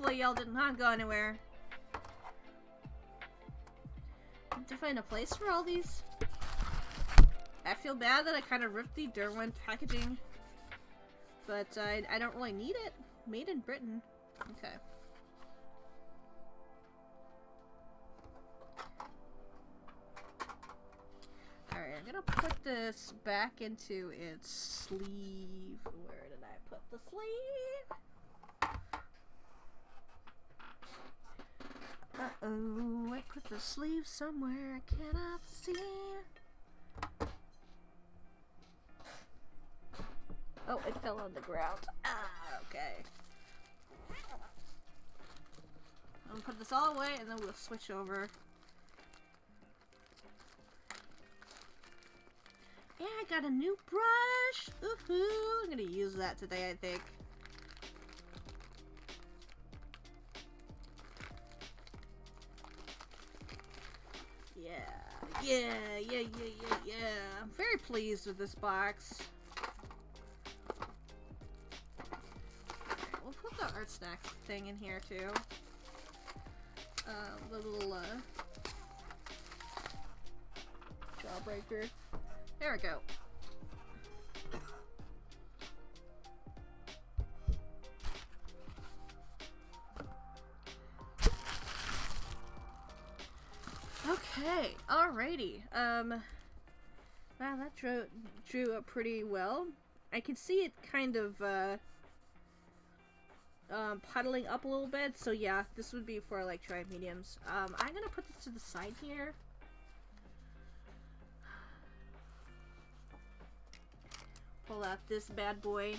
hopefully y'all did not go anywhere. Need to find a place for all these. I feel bad that I kind of ripped the Derwent packaging, but I don't really need it. Made in Britain. Okay. Alright, I'm gonna put this back into its sleeve. Where did I put the sleeve? Uh-oh, I put the sleeve somewhere I cannot see. Oh, it fell on the ground. Ah, okay. I'm gonna put this all away and then we'll switch over. Yeah, I got a new brush! Woohoo! I'm gonna use that today, I think. Yeah. I'm very pleased with this box. We'll put the art snacks thing in here too. The little jawbreaker. There we go. Okay, alrighty. Wow, that drew up pretty well. I can see it kind of puddling up a little bit, so yeah, this would be for like dry mediums. I'm gonna put this to the side here. Pull out this bad boy.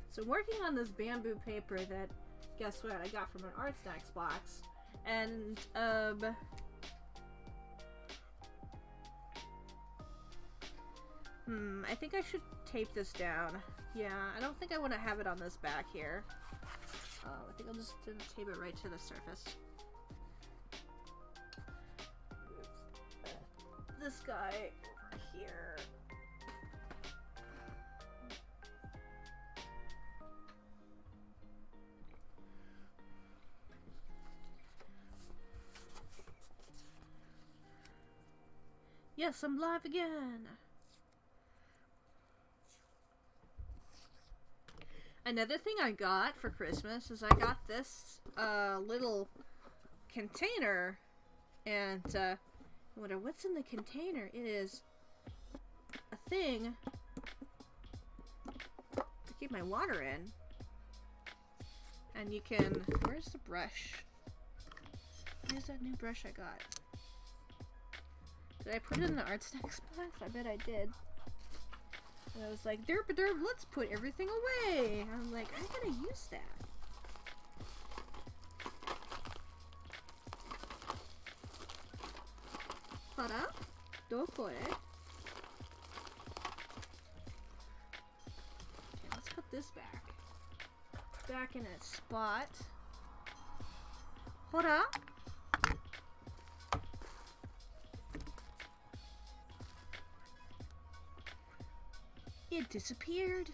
So I'm working on this bamboo paper that, guess what, I got from an Art Snacks box. And, I think I should tape this down. Yeah, I don't think I want to have it on this back here. I think I'll just tape it right to the surface. This guy over here. Yes, I'm live again. Another thing I got for Christmas is I got this little container, and I wonder what's in the container. It is a thing to keep my water in, and you can. Where's the brush? Where's that new brush I got? Did I put it in the Art Snacks box? I bet I did. And I was like, derp a derp, let's put everything away. I'm like, I gotta use that. Hara? Doko e? Okay, let's put this back. Back in its spot. Hora? It disappeared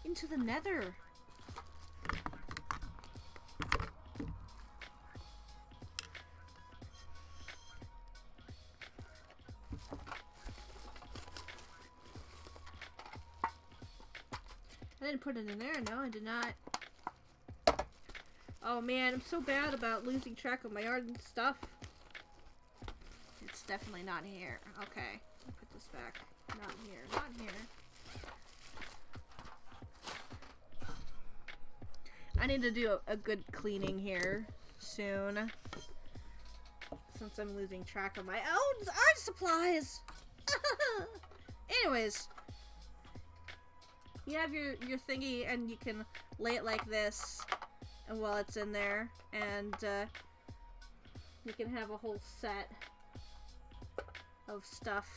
into the nether. I didn't put it in there. No, I did not. Oh man, I'm so bad about losing track of my art and stuff. It's definitely not here. Okay, I'll put this back. Not here. Not here. I need to do a good cleaning here soon, since I'm losing track of my own art supplies. Anyways, you have your thingy and you can lay it like this, and while it's in there, and you can have a whole set of stuff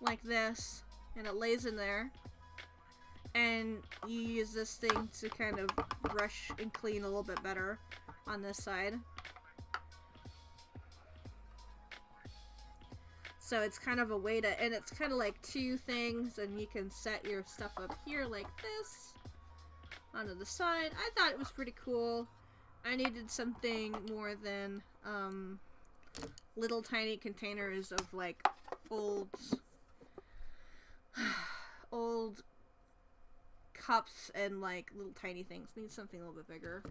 like this, and it lays in there. And you use this thing to kind of brush and clean a little bit better on this side. So it's kind of a way to, and it's kind of like two things, and you can set your stuff up here like this onto the side. I thought it was pretty cool. I needed something more than little tiny containers of like old cups and like little tiny things. Need something a little bit bigger.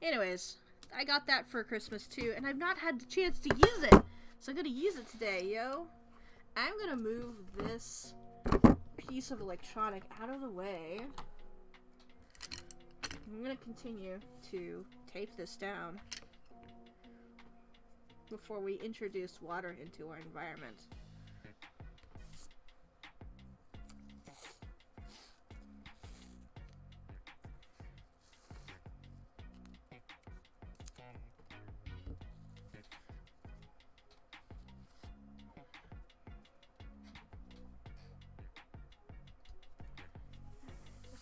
Anyways, I got that for Christmas too, and I've not had the chance to use it, so I'm gonna use it today, yo. I'm gonna move this piece of electronic out of the way. I'm gonna continue to tape this down before we introduce water into our environment.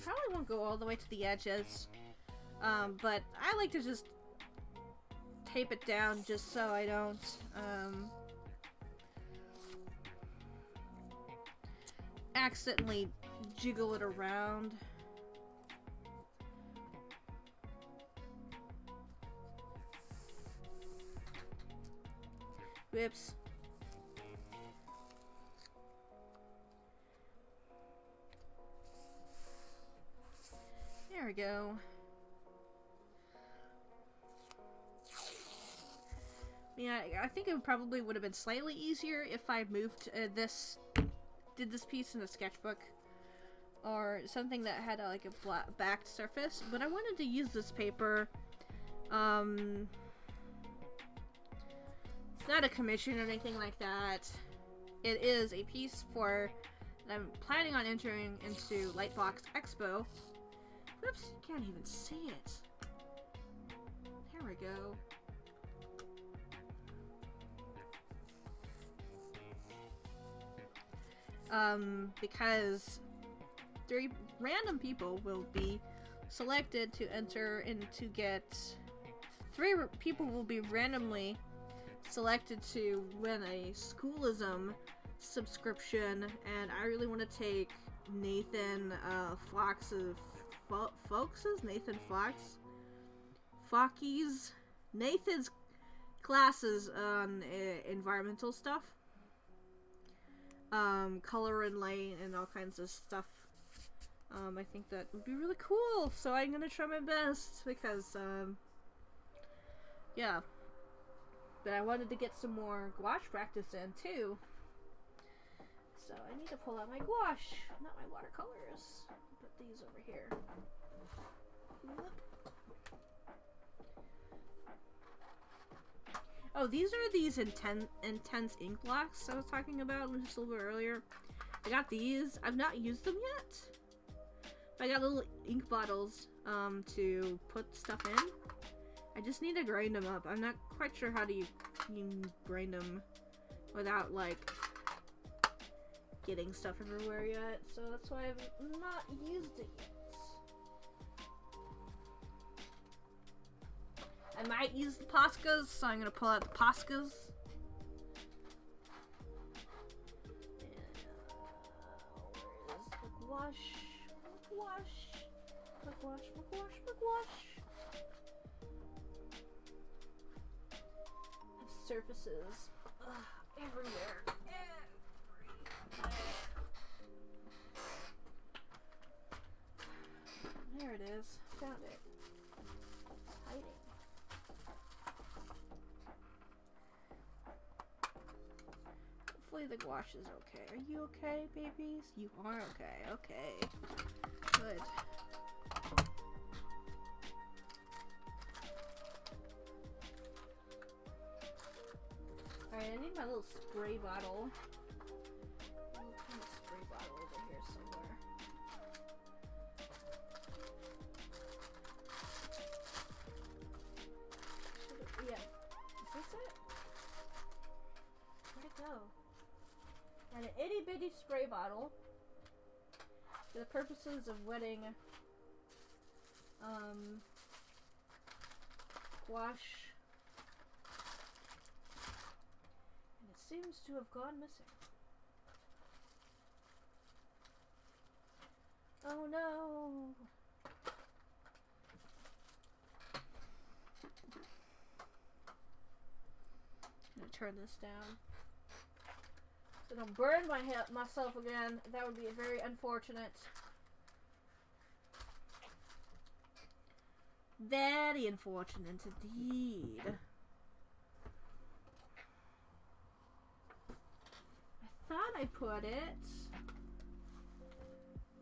Probably won't go all the way to the edges, but I like to just tape it down just so I don't accidentally jiggle it around. Whoops. There we go. Yeah, I think it probably would have been slightly easier if I moved did this piece in a sketchbook or something that had like a flat backed surface, but I wanted to use this paper. It's not a commission or anything like that. It is a piece that I'm planning on entering into Lightbox Expo. Oops, you can't even see it. There we go. Because 3 random people will be selected to enter and to get 3 people will be randomly selected to win a Schoolism subscription, and I really want to take Nathan Fox's Nathan's classes on environmental stuff, color and light and all kinds of stuff. I think that would be really cool, so I'm gonna try my best because yeah, but I wanted to get some more gouache practice in too, so I need to pull out my gouache, not my watercolors. Put these over here. Whoop. Oh, these are these intense ink blocks I was talking about just a little bit earlier. I got these. I've not used them yet. But I got little ink bottles to put stuff in. I just need to grind them up. I'm not quite sure how you grind them without like getting stuff everywhere yet. So that's why I've not used it yet. I might use the Poscas, so I'm gonna pull out the Poscas. Where is the gouache? Gouache. Have surfaces everywhere. There it is. Found it. It's hiding. Hopefully the gouache is okay. Are you okay, babies? You are okay. Okay. Good. Alright, I need my little spray bottle. A little kind of spray bottle over here somewhere. Yeah. Is this it? Where'd it go? And an itty bitty spray bottle for the purposes of wetting gouache. And it's seems to have gone missing. Oh no! I'm gonna turn this down. So I don't burn myself again. That would be very unfortunate. Very unfortunate indeed. I thought I put it.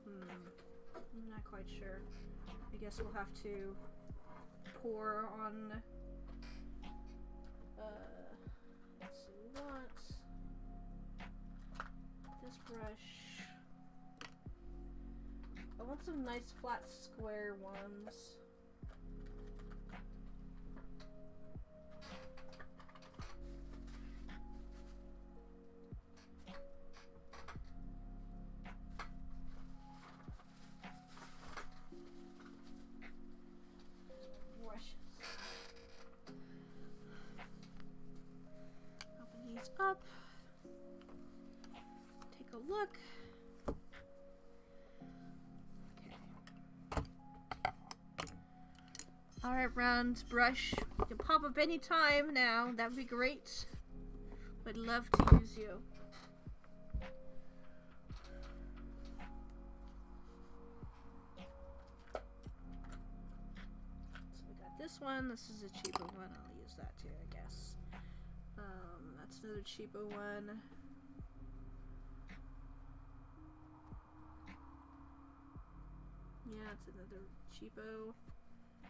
I'm not quite sure. I guess we'll have to pour on. Let's see. We want this brush. I want some nice flat square ones. Open these up. Take a look. Okay. Alright, round brush. You can pop up any time now. That would be great. Would love to use you. This one, this is a cheaper one. I'll use that too, I guess. That's another cheaper one. Yeah, it's another cheapo. Yeah,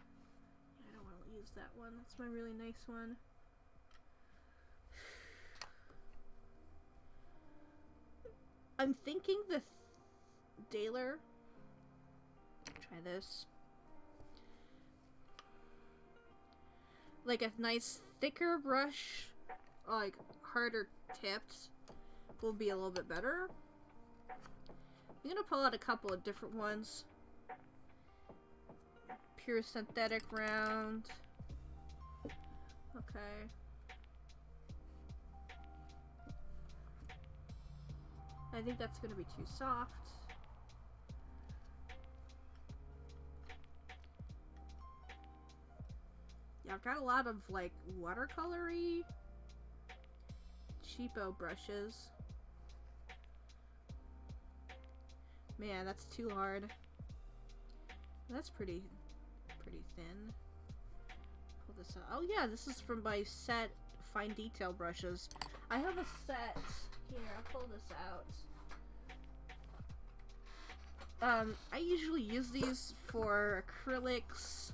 I don't want to use that one. That's my really nice one. I'm thinking the Daler. Try this. Like a nice thicker brush, like harder tipped, will be a little bit better. I'm gonna pull out a couple of different ones. Pure synthetic round. Okay. I think that's gonna be too soft. Yeah, I've got a lot of like watercolory cheapo brushes. Man, that's too hard. That's pretty thin. Pull this out. Oh yeah, this is from my set fine detail brushes. I have a set here. I'll pull this out. I usually use these for acrylics.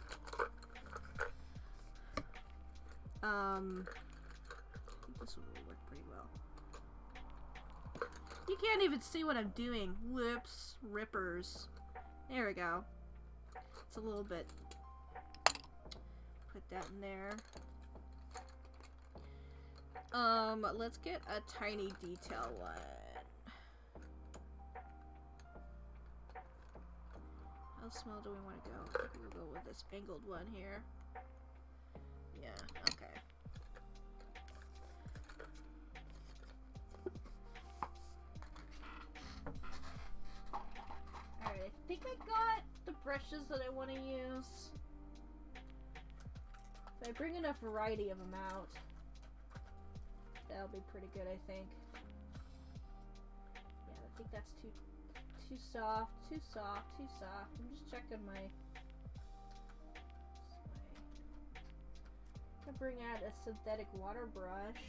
I think this will work pretty well. You can't even see what I'm doing. Whoops. Rippers. There we go. It's a little bit. Put that in there. Let's get a tiny detail one. How small do we want to go? I think we'll go with this angled one here. Yeah, okay. Alright, I think I got the brushes that I want to use. If I bring enough variety of them out, that'll be pretty good, I think. Yeah, I think that's too soft, too soft, too soft. I'm just checking my... I'm gonna bring out a synthetic water brush.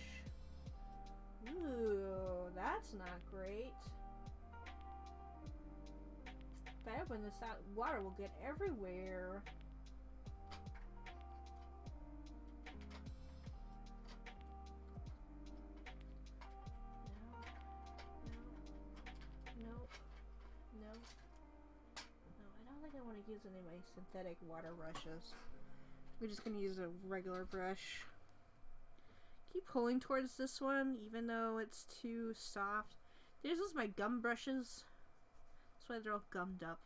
Ooh, that's not great. If I open this out, water will get everywhere. No, I don't think I want to use any of my synthetic water brushes. We're just going to use a regular brush. Keep pulling towards this one, even though it's too soft. These are my gum brushes. That's why they're all gummed up.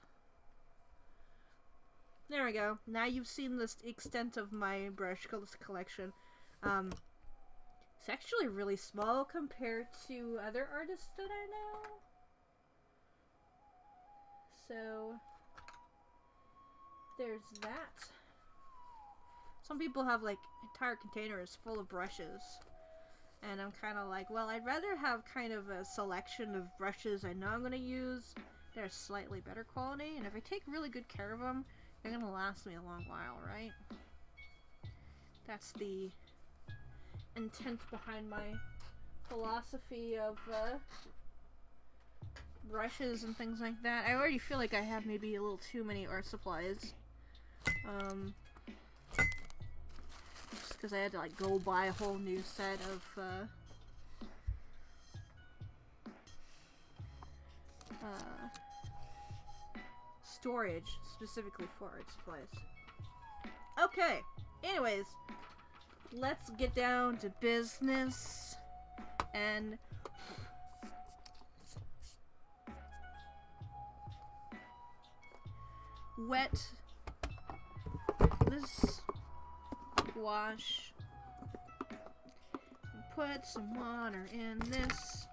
There we go. Now you've seen the extent of my brush collection. It's actually really small compared to other artists that I know. So there's that. Some people have like entire containers full of brushes. And I'm kind of like, well, I'd rather have kind of a selection of brushes I know I'm going to use that are slightly better quality. And if I take really good care of them, they're going to last me a long while, right? That's the intent behind my philosophy of brushes and things like that. I already feel like I have maybe a little too many art supplies. Just because I had to like go buy a whole new set of storage specifically for art supplies. Okay, anyways, let's get down to business and wet this gouache and put some water in this.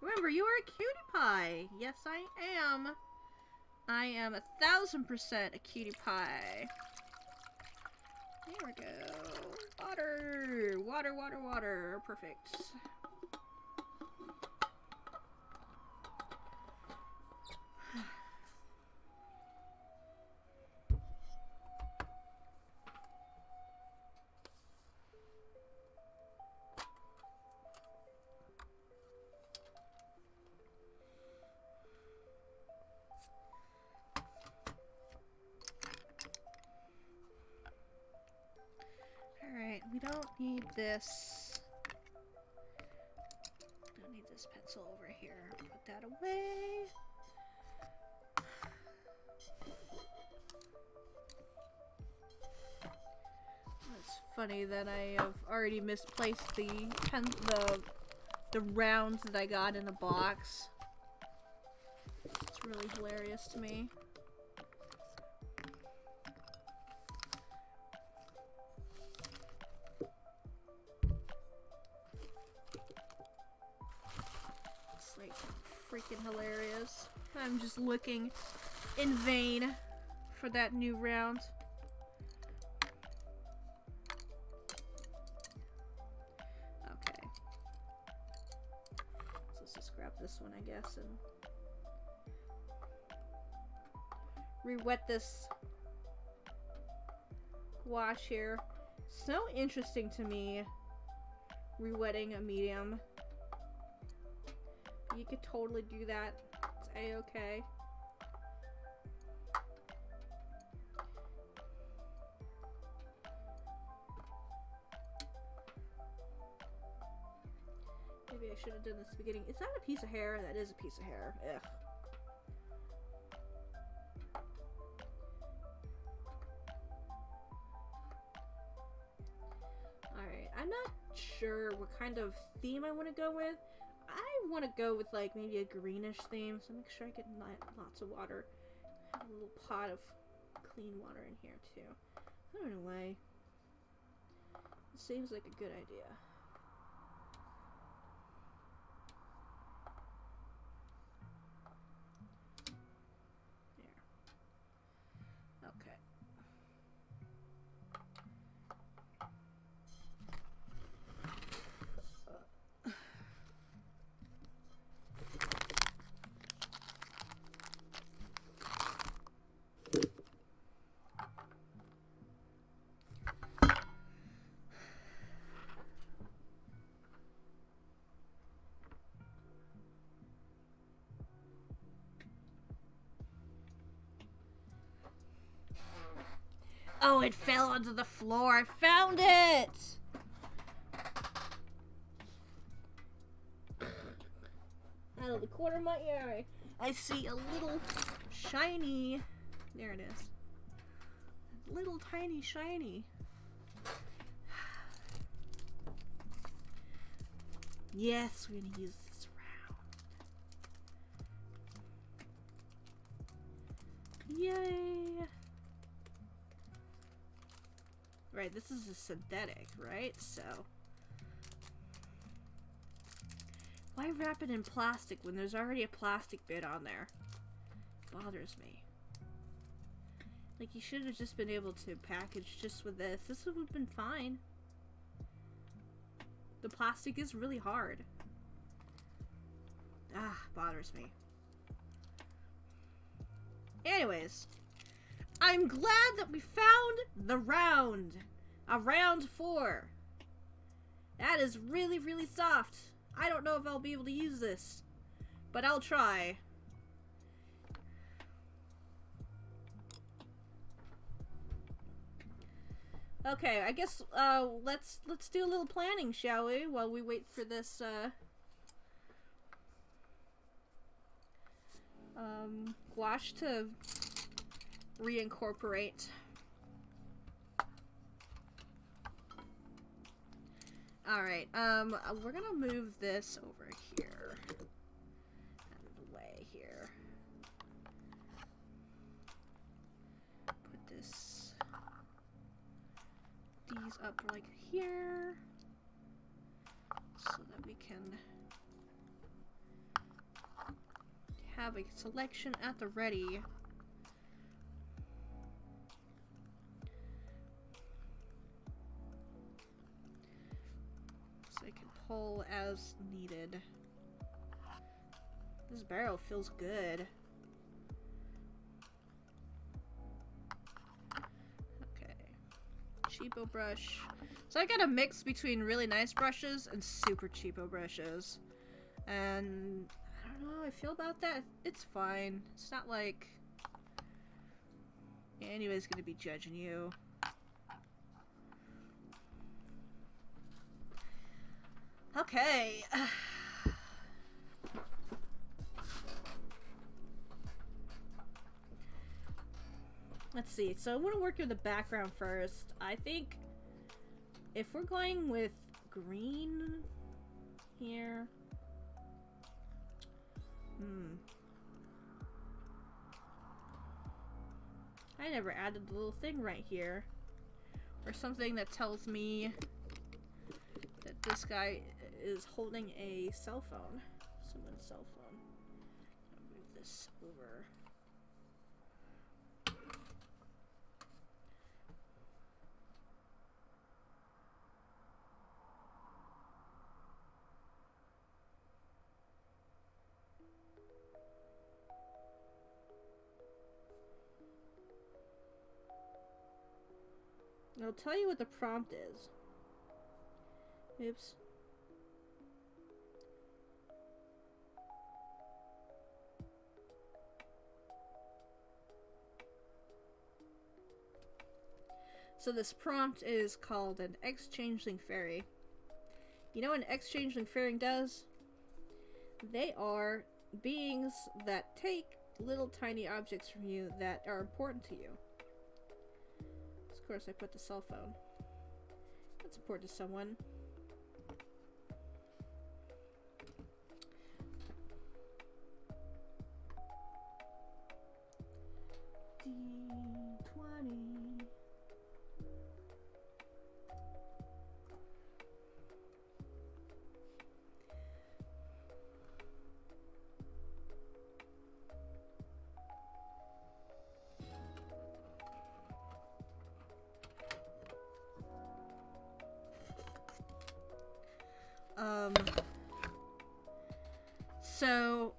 Remember, you are a cutie pie. Yes, I am. I am 1000% a cutie pie. There we go. Water. Water, water, water. Perfect. Alright, we don't need this. Don't need this pencil over here. Put that away. It's funny that I have already misplaced the rounds that I got in the box. It's really hilarious to me. It's like freaking hilarious. I'm just looking in vain for that new round. Okay. So let's just grab this one, I guess, and re-wet this gouache here. So interesting to me, re-wetting a medium. You could totally do that. It's a-okay. Maybe I should have done this at the beginning. Is that a piece of hair? That is a piece of hair. Ugh. Alright, I'm not sure what kind of theme I want to go with. I want to go with like maybe a greenish theme, so make sure I get lots of water. Have a little pot of clean water in here too. Put it away. It seems like a good idea. There. Okay. Oh, it fell onto the floor. I found it! Out of the corner of my eye, I see a little shiny... There it is. Little tiny shiny. Yes, we're gonna use this round. Yay! Right, this is a synthetic, right? So... why wrap it in plastic when there's already a plastic bit on there? Bothers me. Like, you should have just been able to package just with this. This would have been fine. The plastic is really hard. Ah, bothers me. Anyways, I'm glad that we found the round. A round 4. That is really, really soft. I don't know if I'll be able to use this, but I'll try. Okay, I guess let's do a little planning, shall we? While we wait for this gouache to reincorporate. Alright, we're gonna move this over here. Out of the way here. Put this... these up like here. So that we can have a selection at the ready. Pull as needed. This barrel feels good. Okay. Cheapo brush. So I got a mix between really nice brushes and super cheapo brushes. And I don't know how I feel about that. It's fine. It's not like anybody's gonna be judging you. Okay. Let's see. So I want to work with the background first. I think if we're going with green here. I never added the little thing right here. Or something that tells me that this guy is holding a cell phone. Someone's cell phone. I'll move this over. I'll tell you what the prompt is. Oops. So this prompt is called an X-Changeling Fairy. You know what an X-Changeling Fairy does? They are beings that take little tiny objects from you that are important to you. Of course I put the cell phone. That's important to someone. D20. So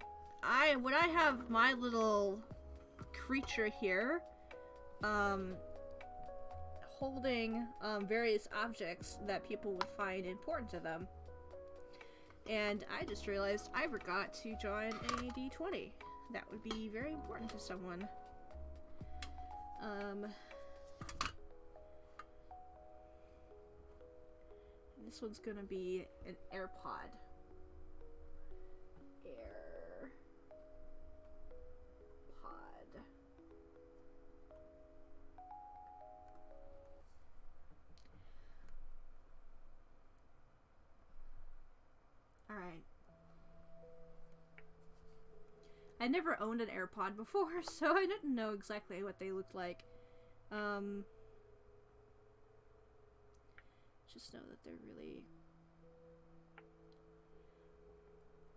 when I have my little creature here, holding various objects that people would find important to them. And I just realized I forgot to join a D20. That would be very important to someone. This one's gonna be an AirPod. Alright. I never owned an AirPod before, so I didn't know exactly what they looked like. Just know that they're really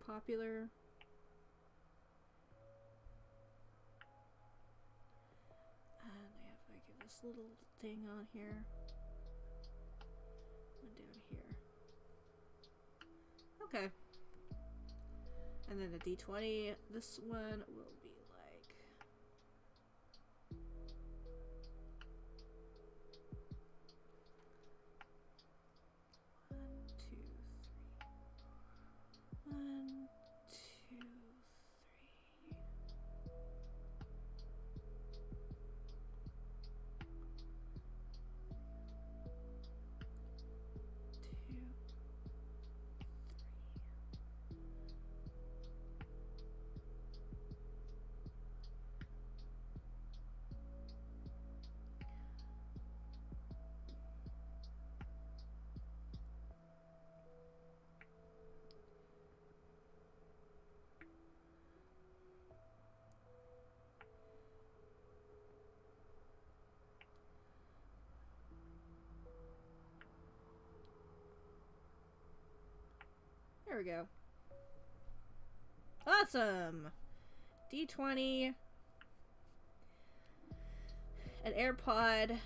popular. And they have like this little thing on here. And down here. Okay. And then the D20, this one will be like... One, two, three. There we go. Awesome! D20. An AirPod.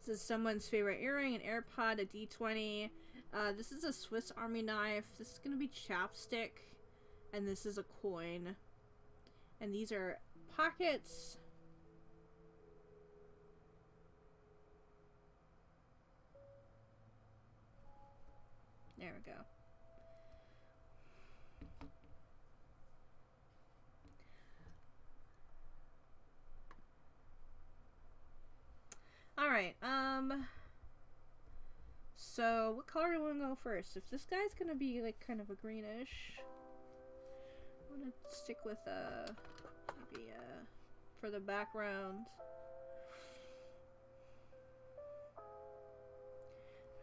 This is someone's favorite earring, an AirPod, a D20. This is a Swiss Army knife. This is going to be chapstick. And this is a coin. And these are pockets. There we go. Alright, so what color do we want to go first? If this guy's gonna be like kind of a greenish, I'm gonna stick with maybe for the background,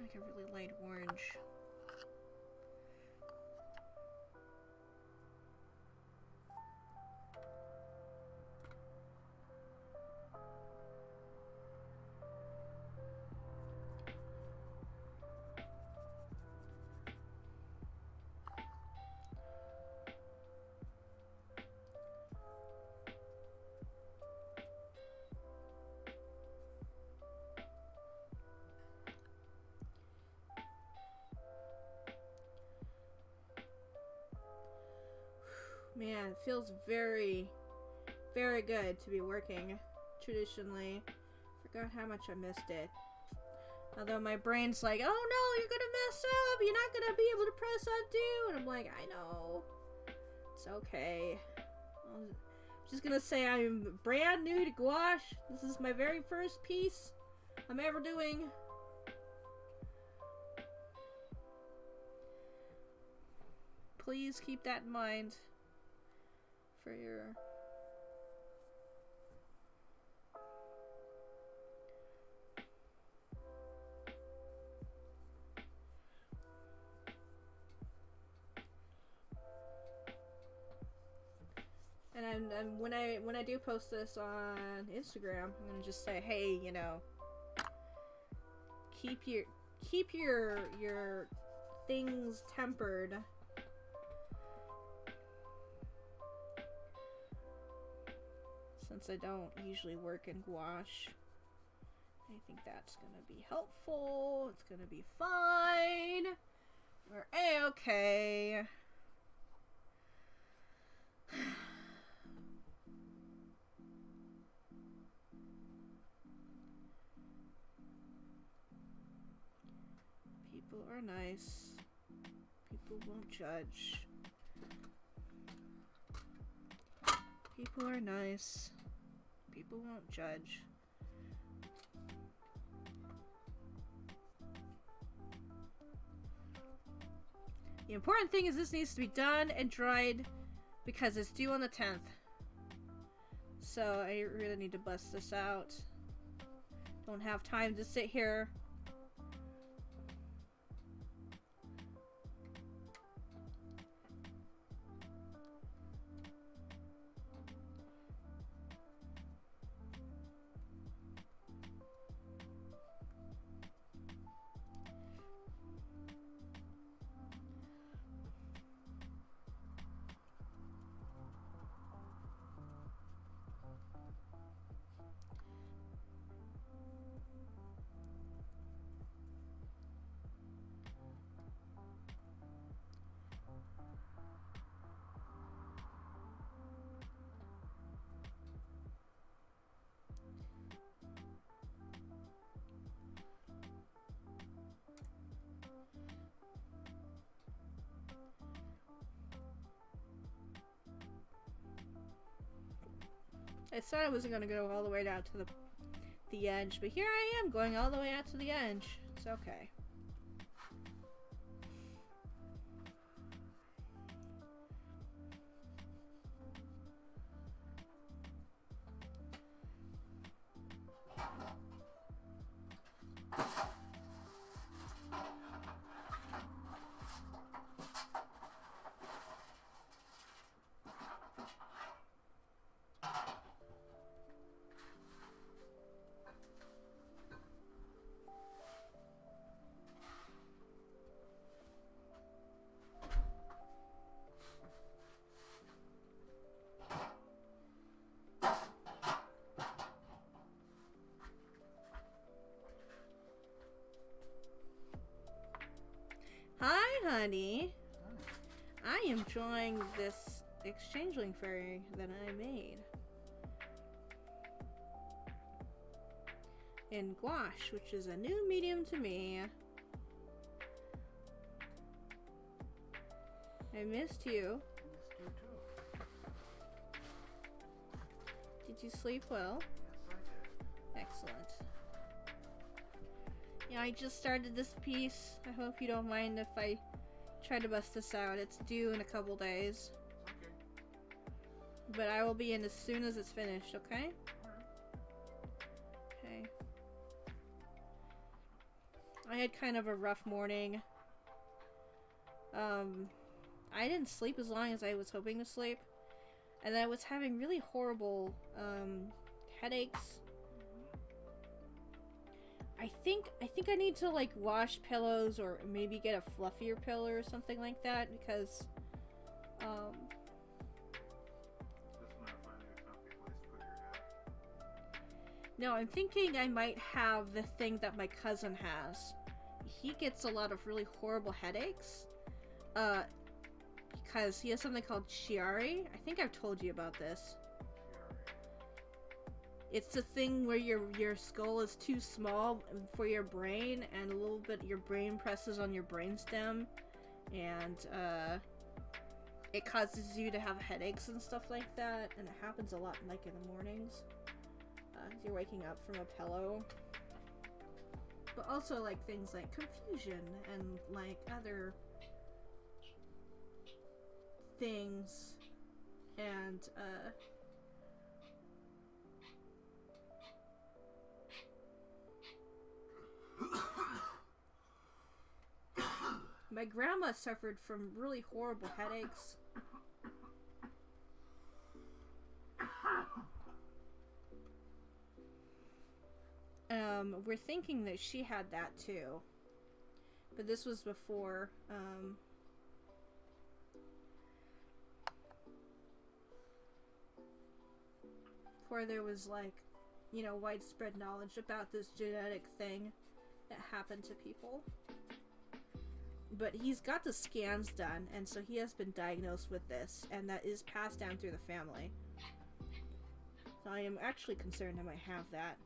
like a really light orange. Man, it feels very, very good to be working traditionally. Forgot how much I missed it. Although my brain's like, oh no, you're gonna mess up! You're not gonna be able to press undo! And I'm like, I know. It's okay. I'm just gonna say I'm brand new to gouache. This is my very first piece I'm ever doing. Please keep that in mind for your... And when I do post this on Instagram, I'm gonna just say, hey, you know, keep your things tempered. Since I don't usually work in gouache, I think that's gonna be helpful. It's gonna be fine. We're A-okay. People are nice. People won't judge. People are nice. People won't judge. The important thing is this needs to be done and dried because it's due on the 10th. So I really need to bust this out. Don't have time to sit here. I said I wasn't going to go all the way down to the edge, but here I am going all the way out to the edge. It's okay. Hi, honey. I am drawing this exchangeling fairy that I made in gouache, which is a new medium to me. I missed you. Missed you too. Did you sleep well? Yes, I did. Excellent. Yeah, I just started this piece. I hope you don't mind if I try to bust this out. It's due in a couple days. Okay. But I will be in as soon as it's finished, okay? Alright. Okay. I had kind of a rough morning. I didn't sleep as long as I was hoping to sleep. And I was having really horrible, headaches. I think I need to like wash pillows or maybe get a fluffier pillow or something like that because Just not finding a comfy place to put your head. no, I'm thinking I might have the thing that my cousin has. He gets a lot of really horrible headaches because he has something called Chiari. I think I've told you about this. It's the thing where your skull is too small for your brain, and a little bit your brain presses on your brainstem, and it causes you to have headaches and stuff like that. And it happens a lot, like in the mornings, you're waking up from a pillow. But also like things like confusion and like other things, and my grandma suffered from really horrible headaches. We're thinking that she had that too. But this was before, before there was like, you know, widespread knowledge about this genetic thing that happened to people. But he's got the scans done, and so he has been diagnosed with this, and that is passed down through the family. So I am actually concerned I might have that.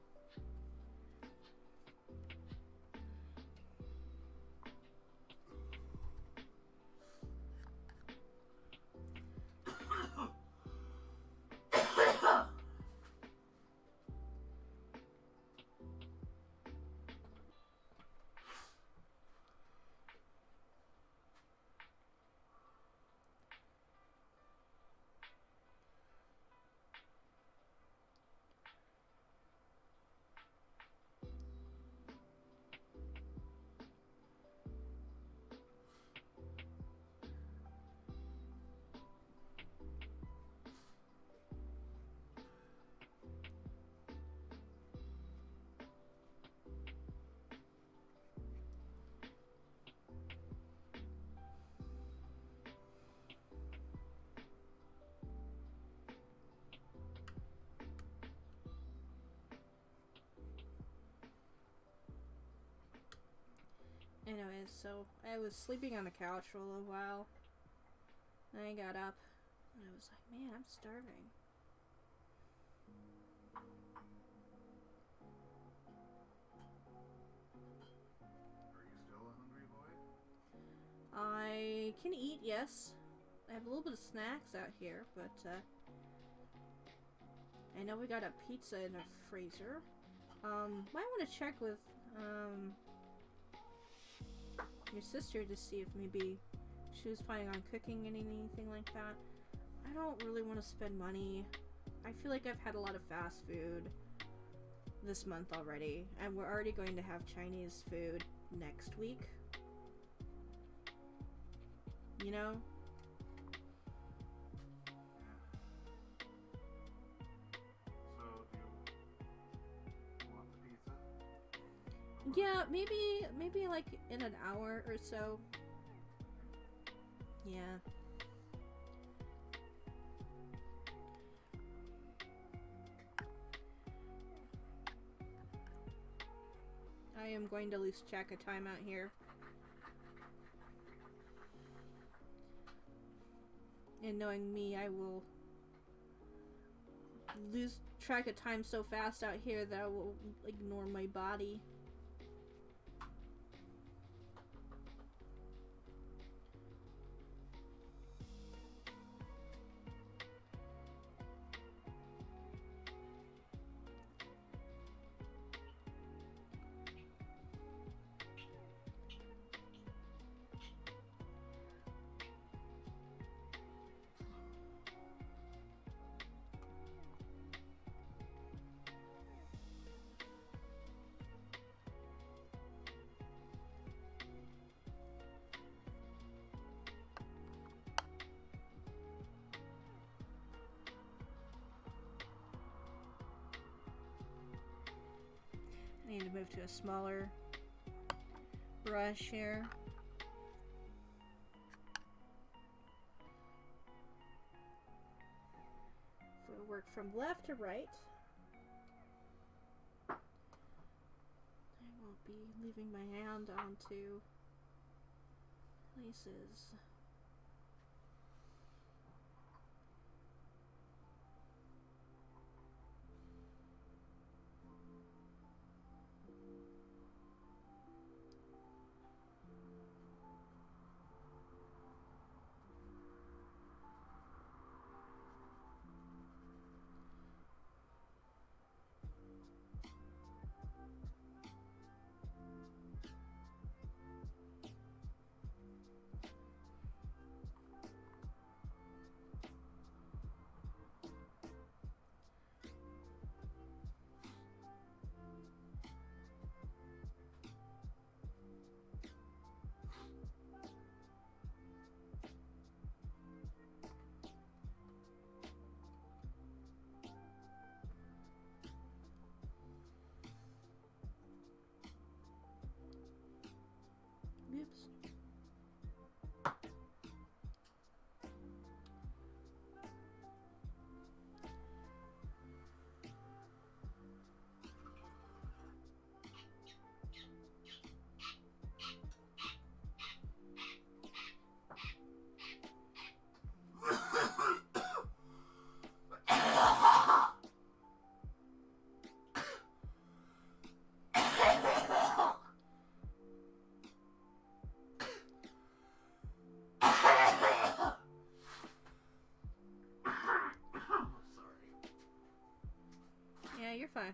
Anyways, so I was sleeping on the couch for a little while. And I got up and I was like, man, I'm starving. Are you still a hungry boy? I can eat, yes. I have a little bit of snacks out here, but I know we got a pizza in the freezer. Might want to check with your sister to see if maybe she was planning on cooking anything like that. I don't really want to spend money. I feel like I've had a lot of fast food this month already, and we're already going to have Chinese food next week. You know? So, do you want the pizza? Yeah, maybe like in an hour or so. Yeah. I am going to lose track of time out here. And knowing me, I will lose track of time so fast out here that I will ignore my body. I need to move to a smaller brush here. So we work from left to right. I won't be leaving my hand onto places. Oops. Yeah, you're fine.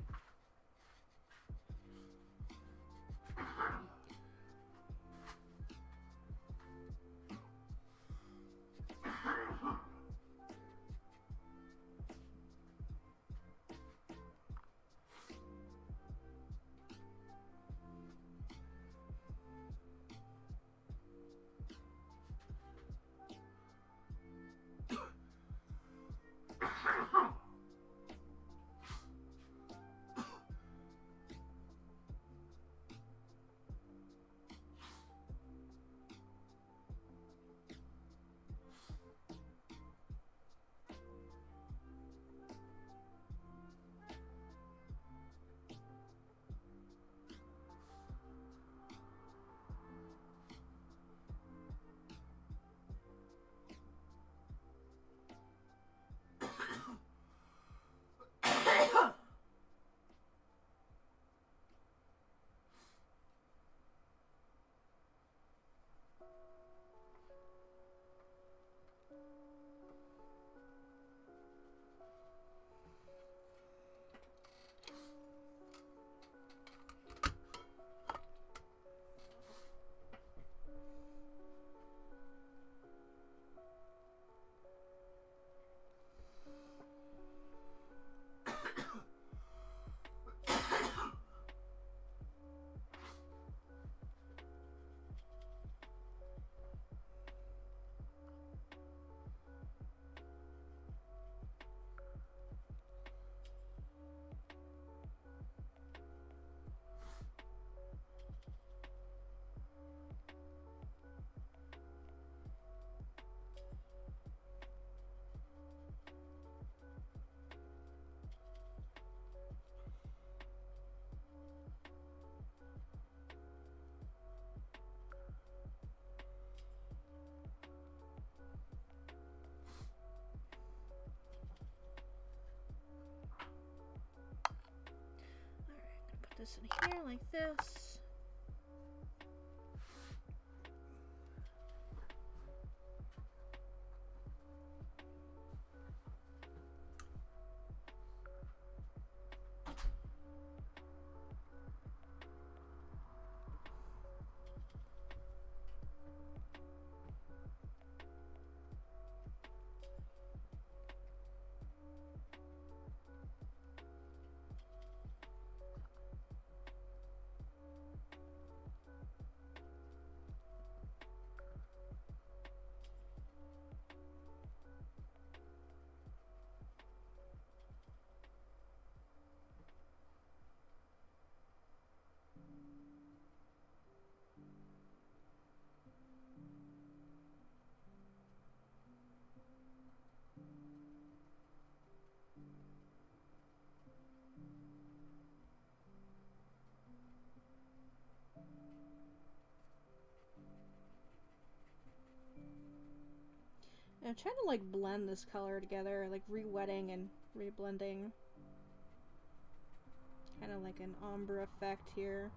this in here like this. I'm trying to like blend this color together, like re-wetting and re-blending. Kind of like an ombre effect here.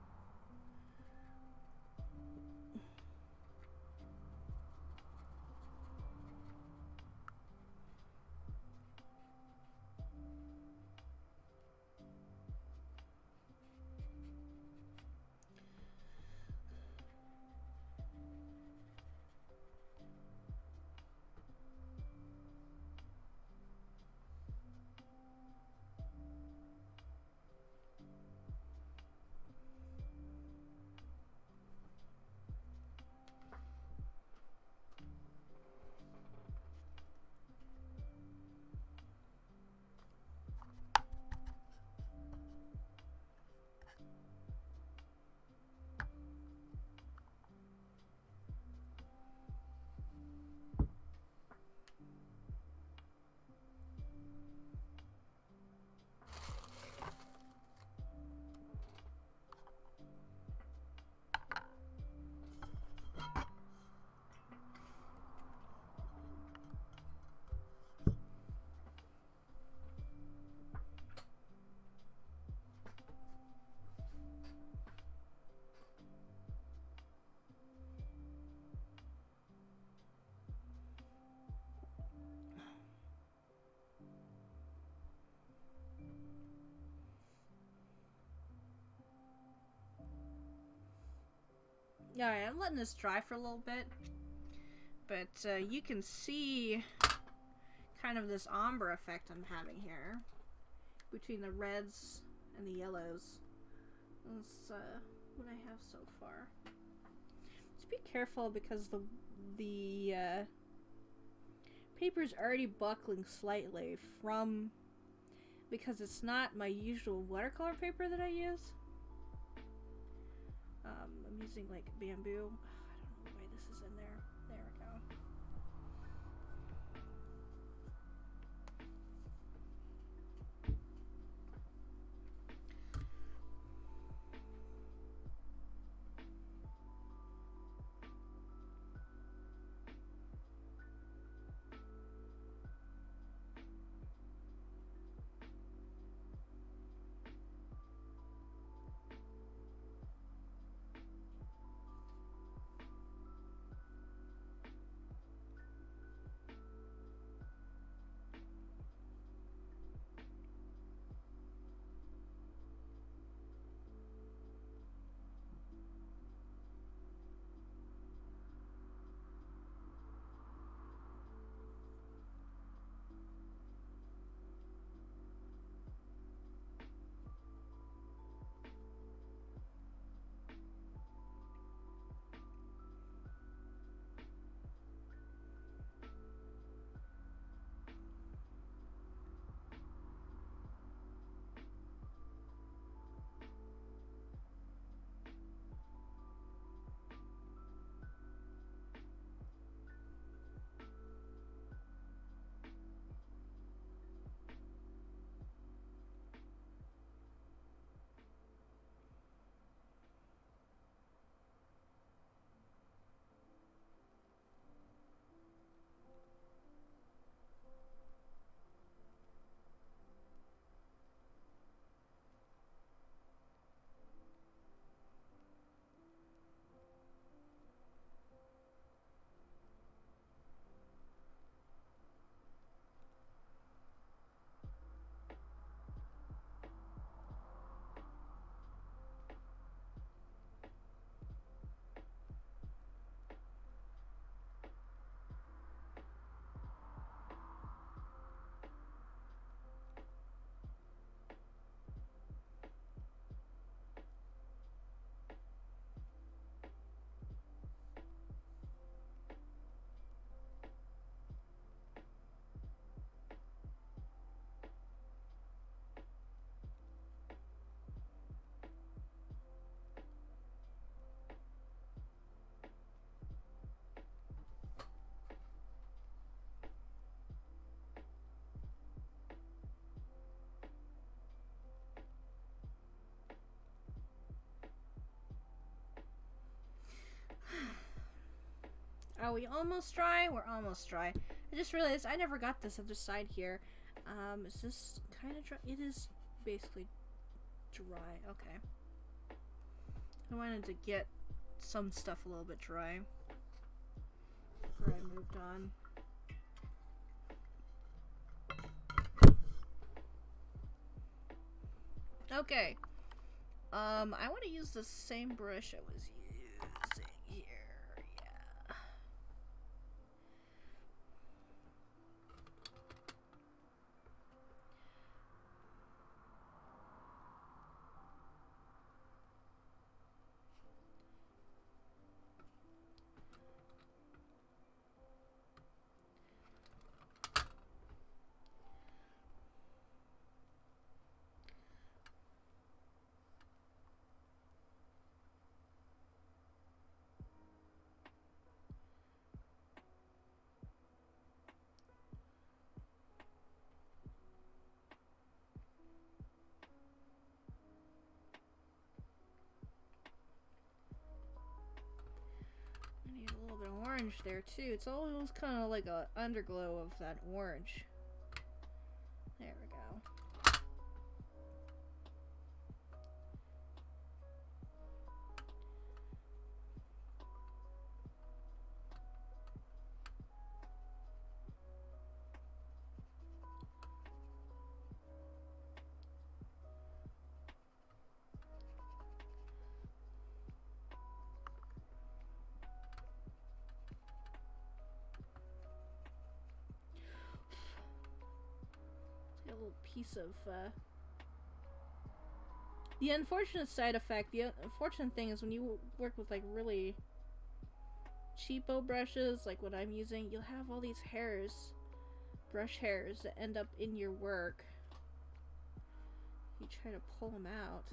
Alright, I'm letting this dry for a little bit, but you can see kind of this ombre effect I'm having here between the reds and the yellows. That's what I have so far. Just be careful because the paper's already buckling slightly because it's not my usual watercolor paper that I use. I'm using like bamboo. I don't know why this is in there. There we go. we almost dry? We're almost dry. I just realized I never got this other side here. Is this kind of dry? It is basically dry. Okay. I wanted to get some stuff a little bit dry before I moved on. Okay. I want to use the same brush I was using here. Yeah. I need a little bit of orange there too. It's almost kind of like a underglow of that orange. There we go. A little piece of the unfortunate side effect, the unfortunate thing is when you work with like really cheapo brushes like what I'm using, you'll have all these hairs, brush hairs, that end up in your work. You try to pull them out.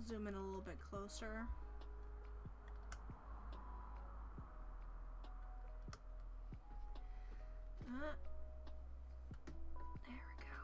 Zoom in a little bit closer. There we go.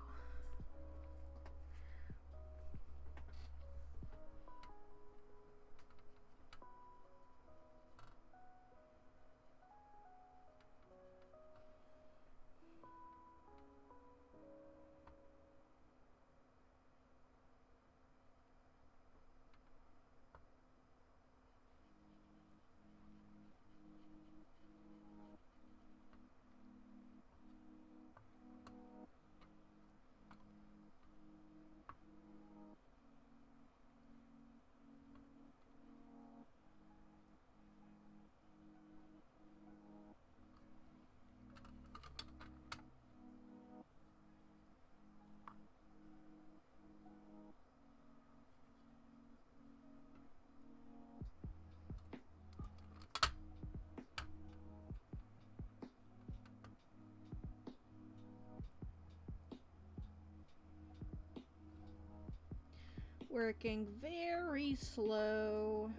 Working very slow.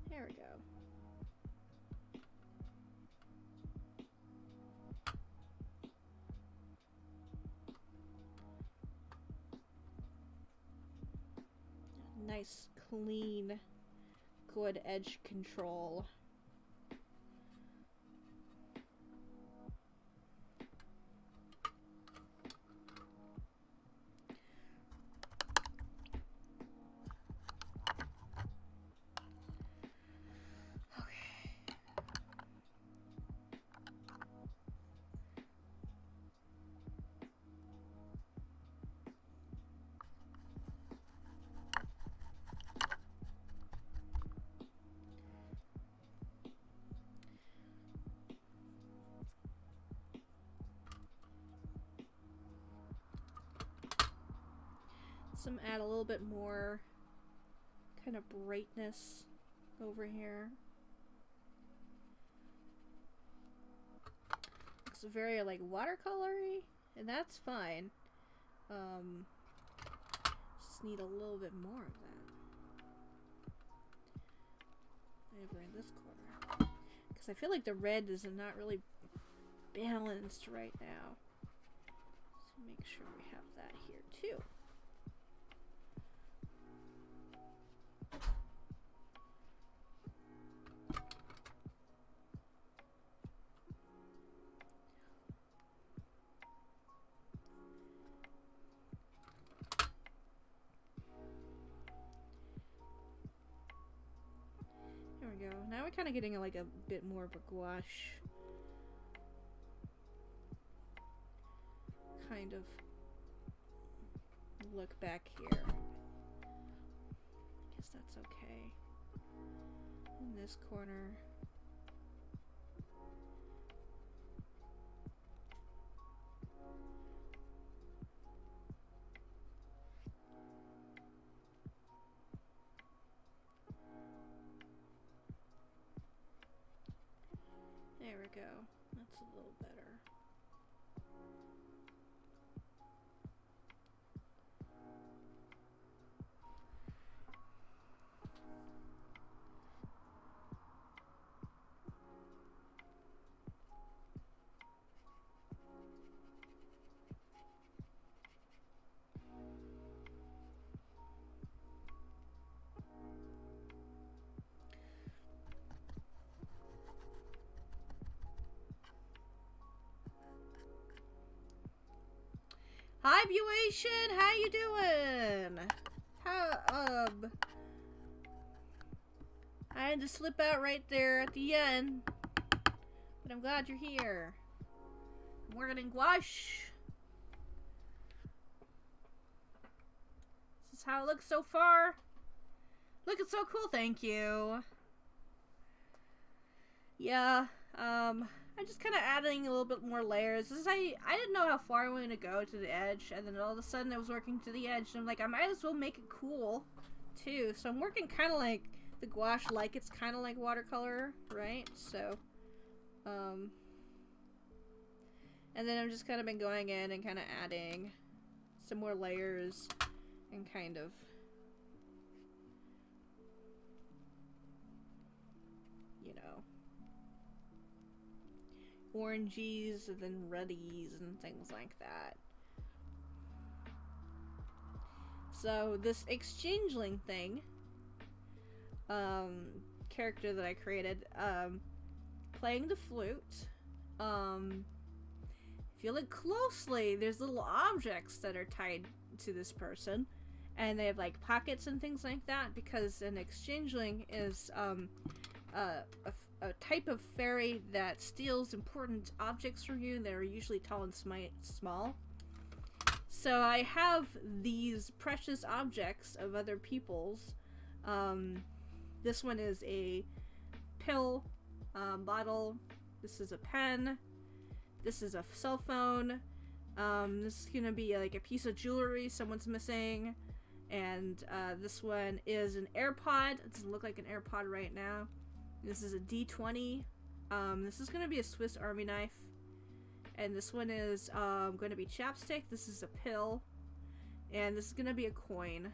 There we go. Nice, clean, good edge control. Some add a little bit more kind of brightness over here. Looks very like watercolory, and that's fine. Just need a little bit more of that over in this corner, because I feel like the red is not really balanced right now. So make sure we have that here too. There we go. Now we're kind of getting like a bit more of a gouache kind of look back here. Guess that's okay. In this corner. There we go. That's a little better. Hi, Buation! How you doing? I had to slip out right there at the end, but I'm glad you're here. I'm working in gouache. This is how it looks so far. Looking so cool, thank you. Yeah, I'm just kind of adding a little bit more layers. I didn't know how far I wanted to go to the edge, and then all of a sudden I was working to the edge, and I'm like, I might as well make it cool, too. So I'm working kind of like the gouache, like it's kind of like watercolor, right? So, and then I've just kind of been going in and kind of adding some more layers and kind of, you know, oranges and then reddies and things like that. So this exchangeling thing, character that I created, playing the flute, if you look closely, there's little objects that are tied to this person, and they have like pockets and things like that, because an exchangeling is a type of fairy that steals important objects from you. They're usually tall and small. So I have these precious objects of other people's. This one is a pill bottle. This is a pen. This is a cell phone. This is gonna be like a piece of jewelry someone's missing. And this one is an AirPod. It doesn't look like an AirPod right now. This is a D20. This is gonna be a Swiss Army knife. And this one is going to be chapstick. This is a pill. And this is gonna be a coin.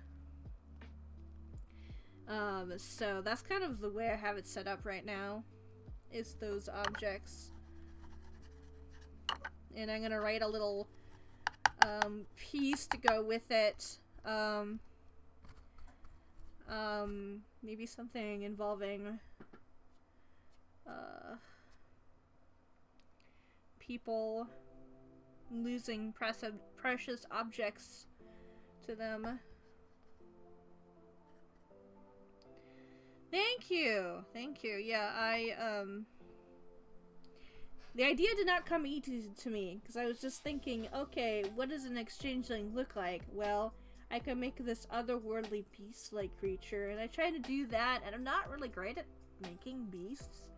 So that's kind of the way I have it set up right now. It's those objects. And I'm gonna write a little piece to go with it. Maybe something involving people losing precious objects to them. Thank you! Thank you. Yeah, the idea did not come easy to me, because I was just thinking, okay, what does an exchangeling look like? Well, I could make this otherworldly beast-like creature, and I tried to do that, and I'm not really great at making beasts,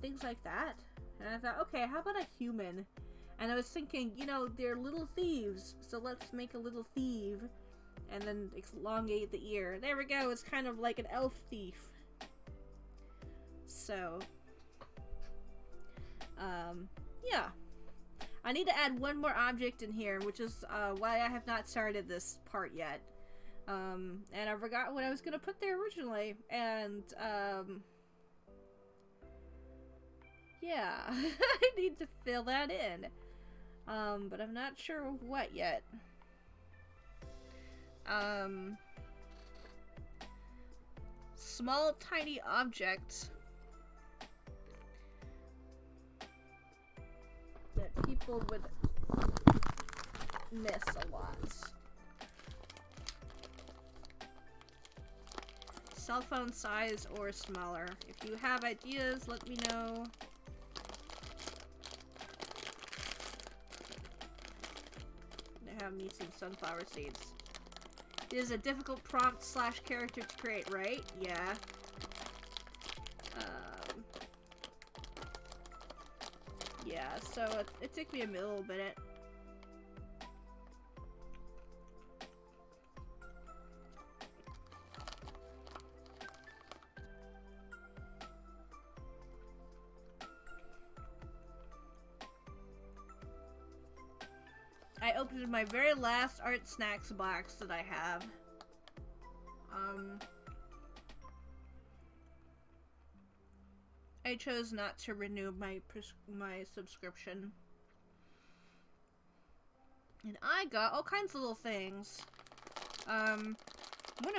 things like that. And I thought, okay, how about a human? And I was thinking, you know, they're little thieves, so let's make a little thief and then elongate the ear. There we go. It's kind of like an elf thief. So, yeah. I need to add one more object in here, which is why I have not started this part yet. And I forgot what I was going to put there originally. And, yeah, I need to fill that in. But I'm not sure what yet. Small, tiny object that people would miss a lot. Cell phone size or smaller. If you have ideas, let me know. I have me some sunflower seeds. It is a difficult prompt / character to create, right? Yeah. Yeah, so it took me a little bit. I opened my very last Art Snacks box that I have. I chose not to renew my subscription. And I got all kinds of little things. One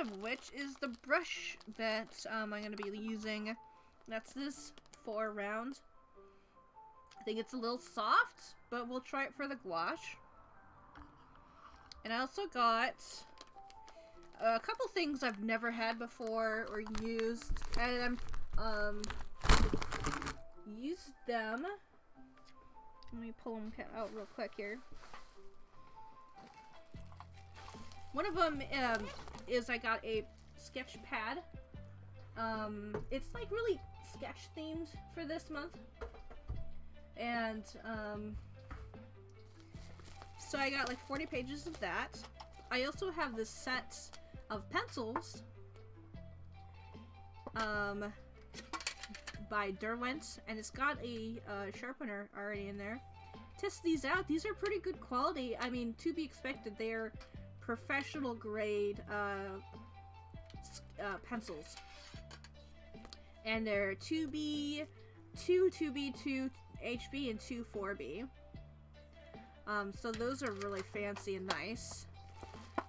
of which is the brush that I'm going to be using. That's this 4-round. I think it's a little soft, but we'll try it for the gouache. And I also got a couple things I've never had before or used, and I'm used them. Let me pull them out real quick here. One of them is I got a sketch pad. It's like really sketch themed for this month, and so I got like 40 pages of that. I also have this set of pencils by Derwent, and it's got a sharpener already in there. Test these out. These are pretty good quality. I mean, to be expected. They're professional grade pencils. And they're 2B, 2B, 2 HB, and 2 4B. So those are really fancy and nice.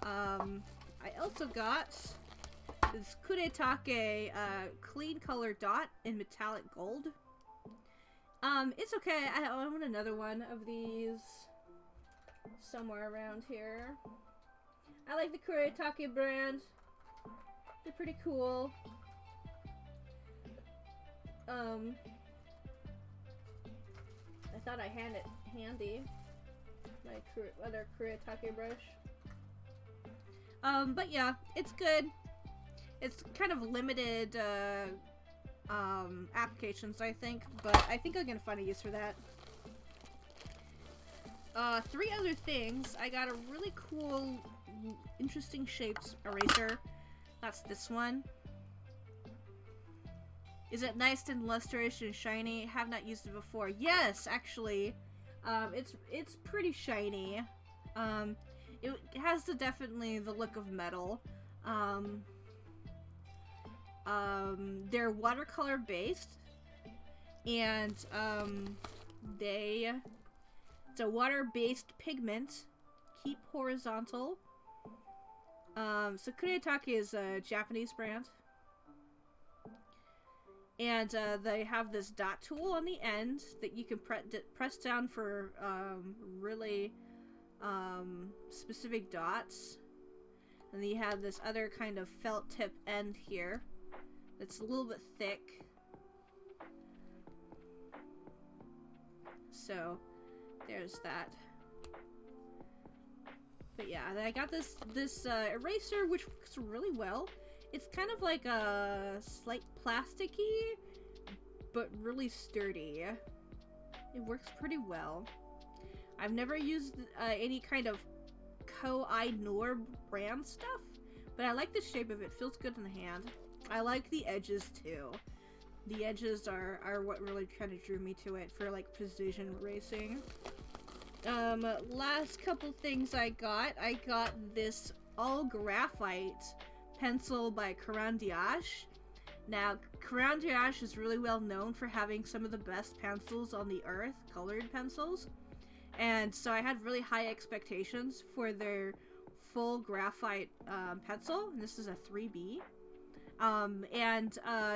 I also got this Kuretake clean color dot in metallic gold. It's okay. I own another one of these somewhere around here. I like the Kuretake brand. They're pretty cool. I thought I had it handy. My other Kuretake brush. But yeah, it's good. It's kind of limited applications, I think, but I think I'm gonna find a use for that. 3 other things. I got a really cool, interesting shaped eraser. That's this one. Is it nice and lustrous and shiny? Have not used it before. Yes, actually. It's pretty shiny. It has definitely the look of metal. They're watercolor based, and it's a water-based pigment. Keep horizontal. So Kuretake is a Japanese brand. And they have this dot tool on the end that you can press down for really specific dots. And then you have this other kind of felt tip end here that's a little bit thick. So there's that. But yeah, I got this eraser which works really well. It's kind of like a slight plasticky, but really sturdy. It works pretty well. I've never used any kind of Koh-i-Noor brand stuff, but I like the shape of it. Feels good in the hand. I like the edges too. The edges are what really kind of drew me to it for like precision racing. Last couple things I got this all graphite pencil by Gouache. Now, Gouache is really well known for having some of the best pencils on the earth, colored pencils. And so I had really high expectations for their full graphite pencil. And this is a 3B.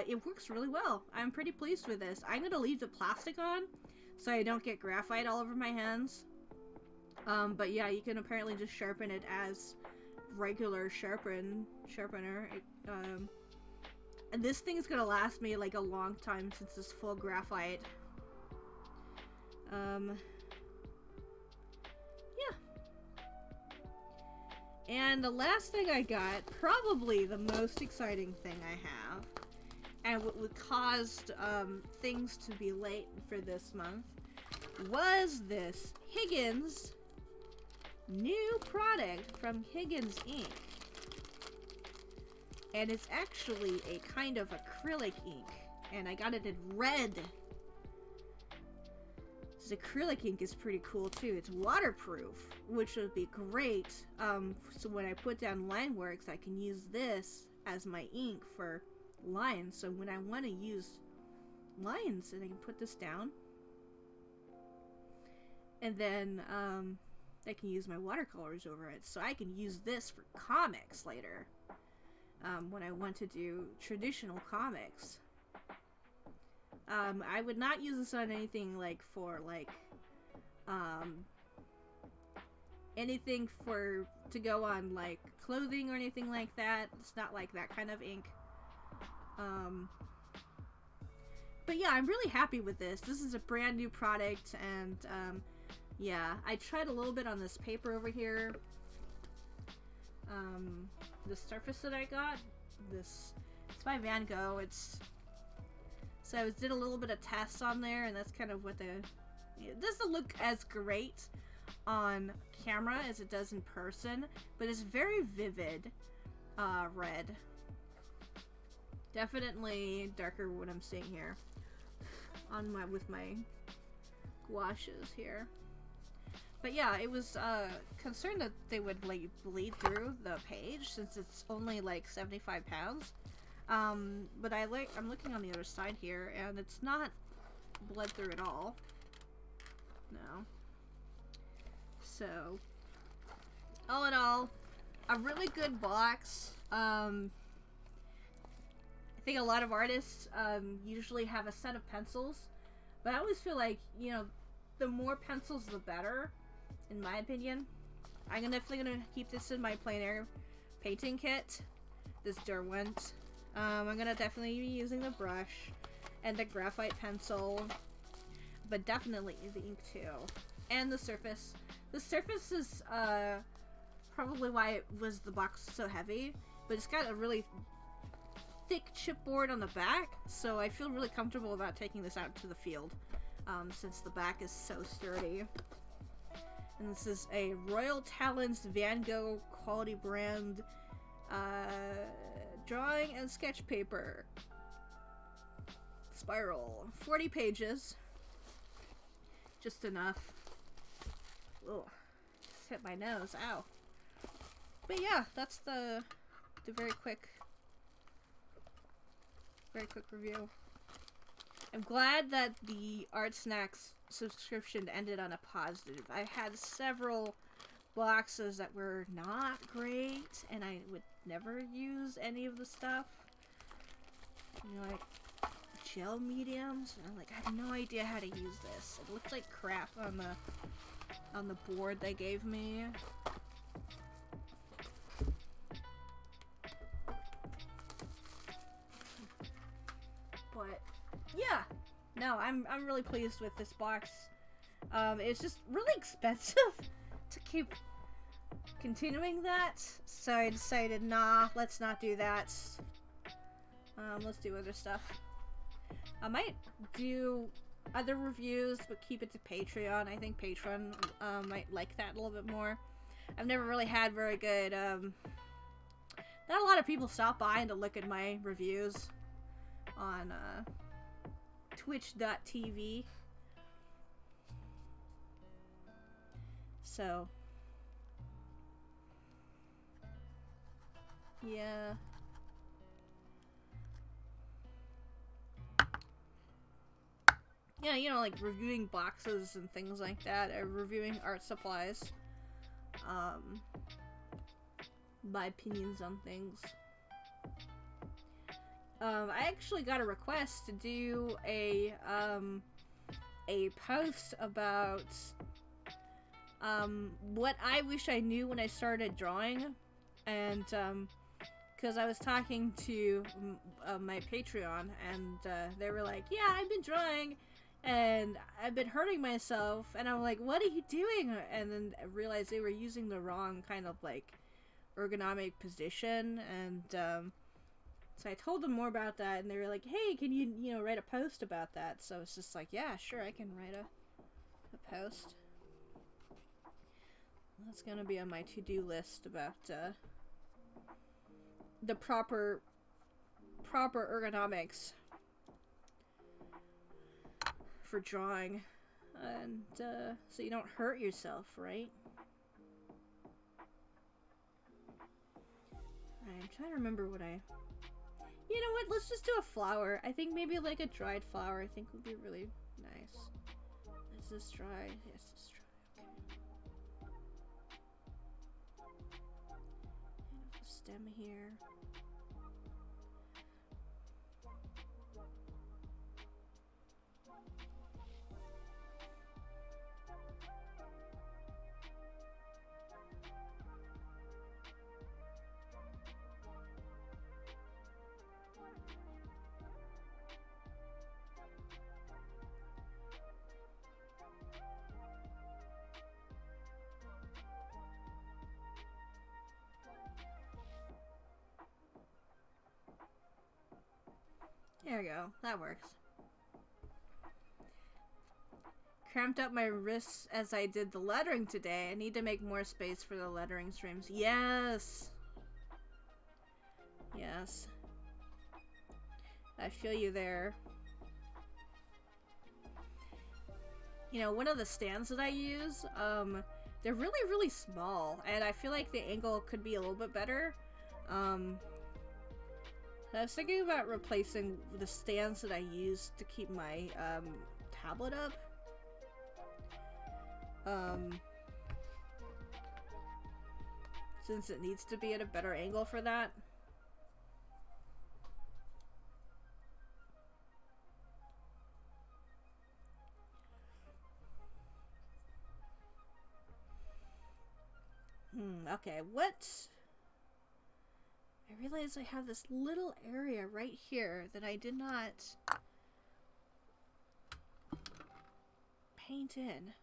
It works really well. I'm pretty pleased with this. I'm going to leave the plastic on so I don't get graphite all over my hands. But yeah, you can apparently just sharpen it as regular sharpener. And this thing is gonna last me like a long time since it's full graphite. Yeah. And the last thing I got, probably the most exciting thing I have, and what caused things to be late for this month, was this Higgins new product from Higgins Ink. And it's actually a kind of acrylic ink, and I got it in red. This acrylic ink is pretty cool too. It's waterproof, which would be great. So when I put down line works, I can use this as my ink for lines. So when I want to use lines, and I can put this down, and then I can use my watercolors over it. So I can use this for comics later. When I want to do traditional comics. I would not use this on anything like for like anything to go on like clothing or anything like that. It's not like that kind of ink. But yeah, I'm really happy with this. This is a brand new product, and yeah, I tried a little bit on this paper over here. The surface that I got, it's by Van Gogh. So I did a little bit of tests on there, and that's kind of what it doesn't look as great on camera as it does in person, but it's very vivid red. Definitely darker what I'm seeing here with my gouaches here. But yeah, it was concerned that they would like bleed through the page since it's only like 75 pounds. But I'm looking on the other side here, and it's not bled through at all. No. So, all in all, a really good box. I think a lot of artists usually have a set of pencils, but I always feel like, you know, the more pencils the better, in my opinion. I'm definitely gonna keep this in my plein air painting kit, this Derwent. I'm gonna definitely be using the brush and the graphite pencil, but definitely the ink too, and the surface. The surface is probably why the box was so heavy, but it's got a really thick chipboard on the back, so I feel really comfortable about taking this out to the field, since the back is so sturdy. And this is a Royal Talents Van Gogh quality brand drawing and sketch paper. Spiral. 40 pages. Just enough. Ugh. Just hit my nose. Ow. But yeah, that's the very quick review. I'm glad that the Art Snacks subscription ended on a positive. I had several boxes that were not great, and I would never use any of the stuff. You know, like gel mediums. And I'm like, I have no idea how to use this. It looks like crap on the board they gave me. But yeah, no, I'm really pleased with this box. It's just really expensive to keep continuing that, so I decided, nah, let's not do that. Let's do other stuff. I might do other reviews, but keep it to Patreon. I think Patreon might like that a little bit more. I've never really had very good, not a lot of people stop by to look at my reviews on, twitch.tv. So, yeah. Yeah, you know, like reviewing boxes and things like that, or reviewing art supplies. My opinions on things. I actually got a request to do a post about, what I wish I knew when I started drawing, and, because I was talking to my Patreon, and they were like, yeah, I've been drawing, and I've been hurting myself, and I'm like, what are you doing? And then I realized they were using the wrong kind of, like, ergonomic position, and so I told them more about that, and they were like, hey, can you, you know, write a post about that? So it's just like, yeah, sure, I can write a post. That's gonna be on my to-do list about the proper ergonomics for drawing, and so you don't hurt yourself, right? I'm trying to remember what I... You know what? Let's just do a flower. I think maybe like a dried flower I think would be really nice. Is this dry? Yes, it's dry. Okay. And a stem here. There we go. That works. Cramped up my wrists as I did the lettering today. I need to make more space for the lettering streams. Yes! Yes. I feel you there. You know, one of the stands that I use, they're really, really small, and I feel like the angle could be a little bit better. I was thinking about replacing the stands that I use to keep my tablet up. Since it needs to be at a better angle for that. Okay, what? I realize I have this little area right here that I did not paint in.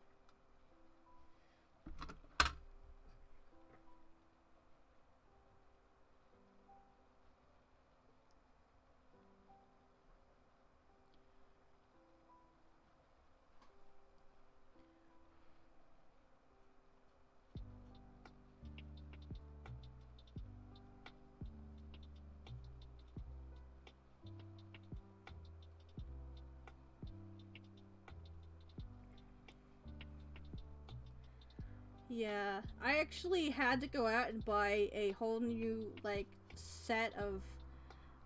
Yeah, I actually had to go out and buy a whole new, like, set of,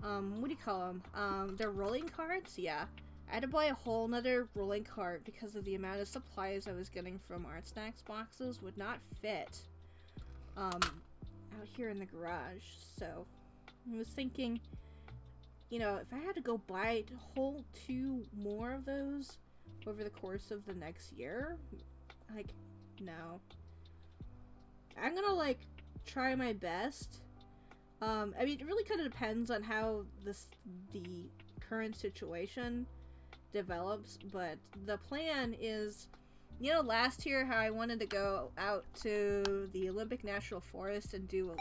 what do you call them? They're rolling carts? Yeah. I had to buy a whole nother rolling cart because of the amount of supplies I was getting from Art Snacks boxes would not fit, out here in the garage. So, I was thinking, you know, if I had to go buy a whole 2 more of those over the course of the next year, like, no. I'm gonna, like, try my best. I mean, it really kind of depends on how the current situation develops, but the plan is, you know, last year how I wanted to go out to the Olympic National Forest and do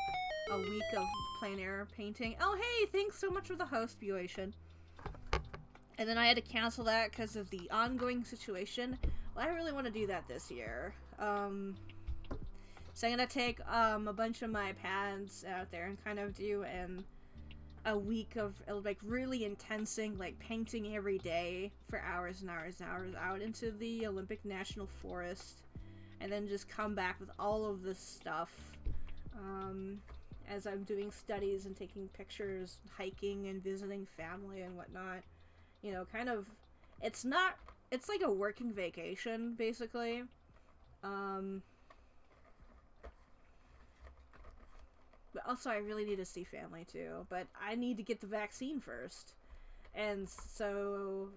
a week of plein air painting. Oh, hey, thanks so much for the host, Buation. And then I had to cancel that because of the ongoing situation. Well, I really want to do that this year. So I'm gonna take a bunch of my pads out there and kind of do a week of like really intensing, like painting every day for hours and hours and hours out into the Olympic National Forest, and then just come back with all of this stuff as I'm doing studies and taking pictures, hiking and visiting family and whatnot. You know, kind of, it's like a working vacation, basically. But also I really need to see family too, but I need to get the vaccine first. And so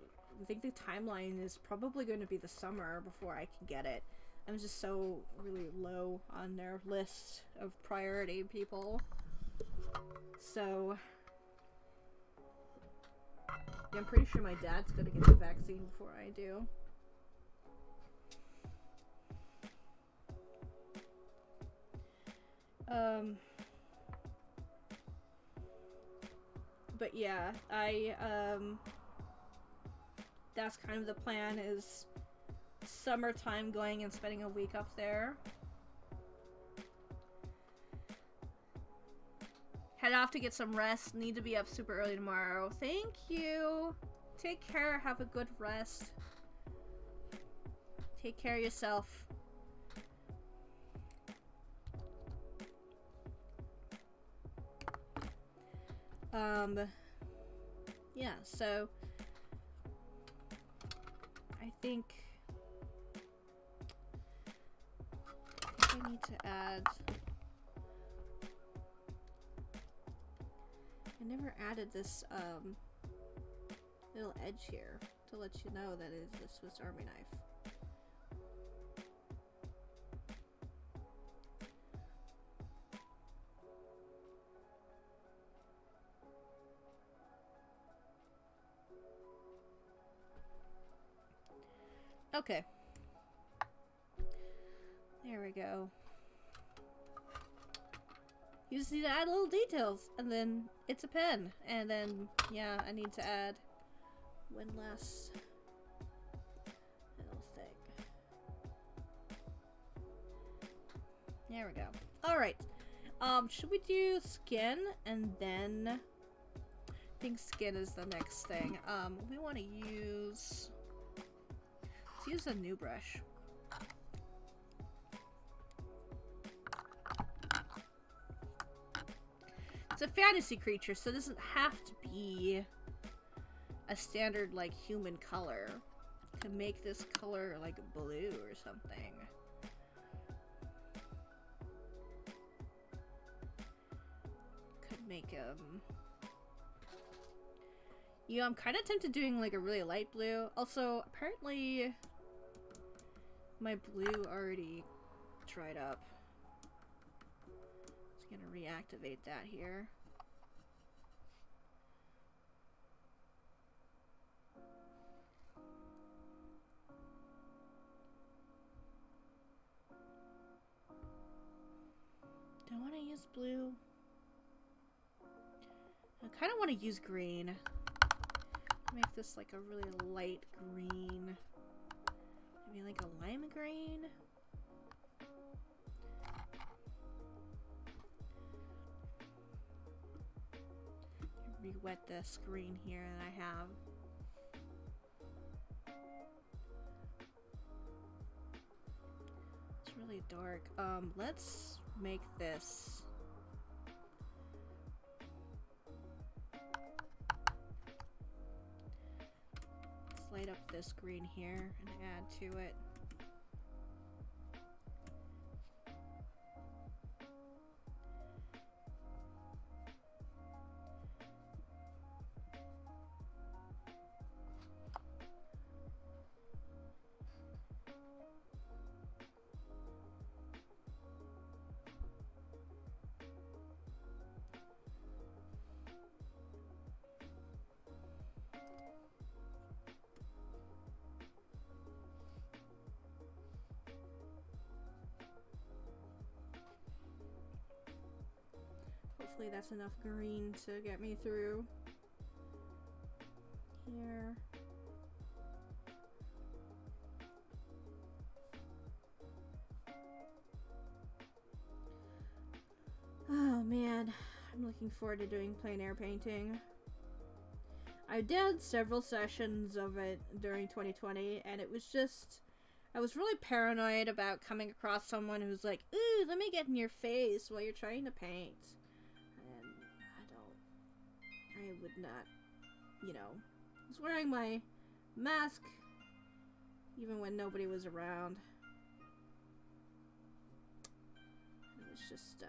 I think the timeline is probably going to be the summer before I can get it. I'm just so really low on their list of priority people. So yeah, I'm pretty sure my dad's going to get the vaccine before I do. But yeah, that's kind of the plan, is summertime going and spending a week up there. Head off to get some rest. Need to be up super early tomorrow. Thank you. Take care. Have a good rest. Take care of yourself. Yeah, so I think I need to add, I never added this little edge here to let you know that it is the Swiss Army knife. Okay. There we go. You just need to add little details, and then it's a pen. And then, yeah, I need to add one last little thing. There we go. Alright. Should we do skin, and then I think skin is the next thing. We want to use, let's use a new brush. It's a fantasy creature, so it doesn't have to be a standard, like, human color. To make this color, like, blue or something. Could make, you know, I'm kind of tempted doing, like, a really light blue. Also, apparently, my blue already dried up. Gonna reactivate that here. Do I want to use blue? I kind of want to use green. Make this like a really light green. Maybe like a lime green. Re-wet this green here that I have. It's really dark. Let's make this. Let's light up this green here and add to it. Hopefully that's enough green to get me through here. man, I'm looking forward to doing plein air painting. I did several sessions of it during 2020, and it was just, I was really paranoid about coming across someone who's like, ooh, let me get in your face while you're trying to paint. And I would not, you know, I was wearing my mask even when nobody was around. It was just,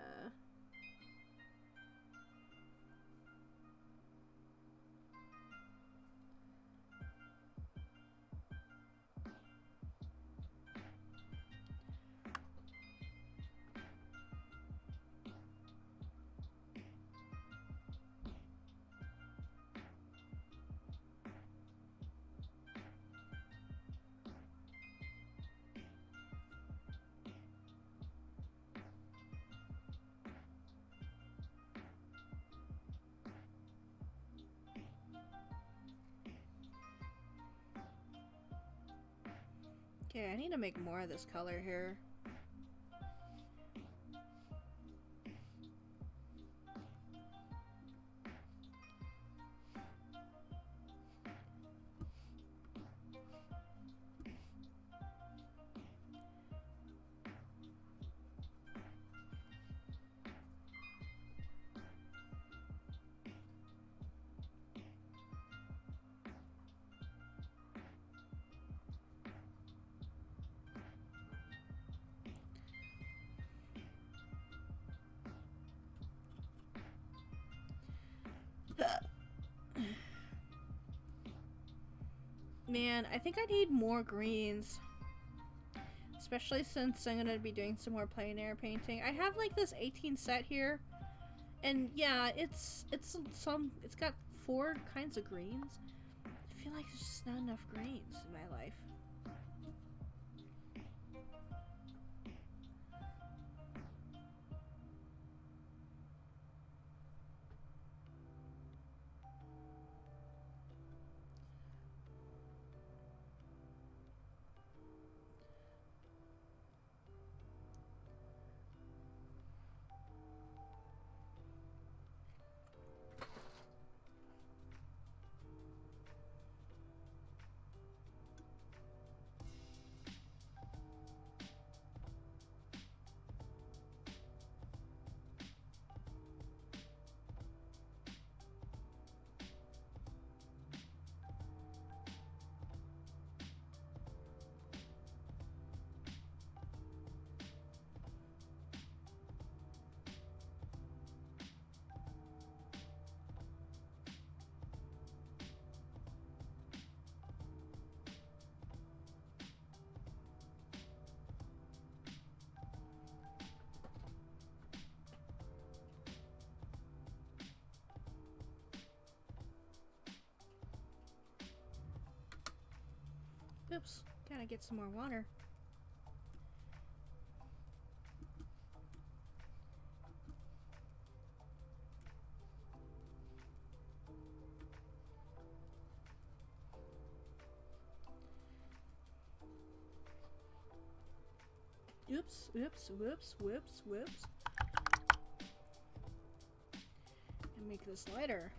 okay, I need to make more of this color here. Man, I think I need more greens. Especially since I'm gonna be doing some more plein air painting. I have like this 18 set here. And yeah, it's got 4 kinds of greens. I feel like there's just not enough greens in my life. Oops, gotta get some more water. Oops, oops, whoops, whoops, whoops. And make this lighter.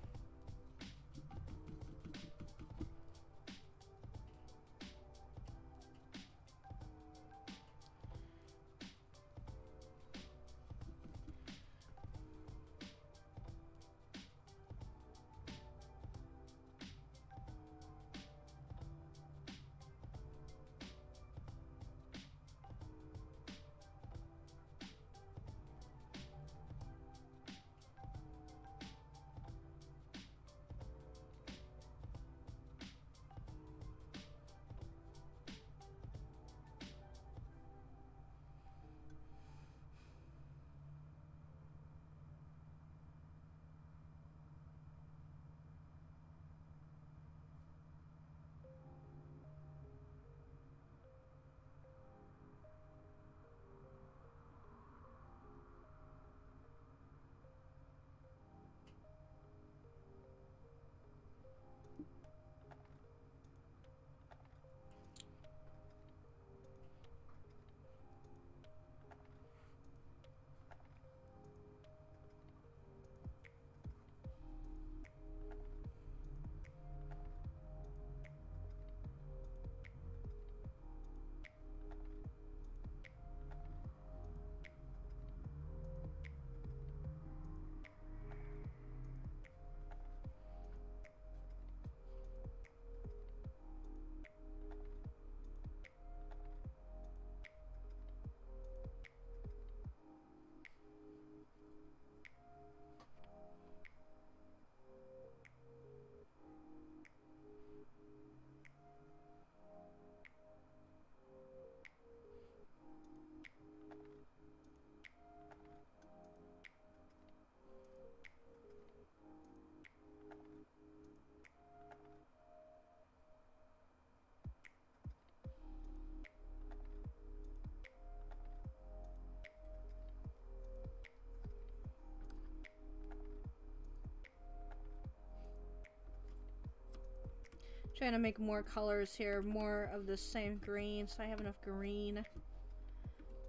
Trying to make more colors here, more of the same green, so I have enough green.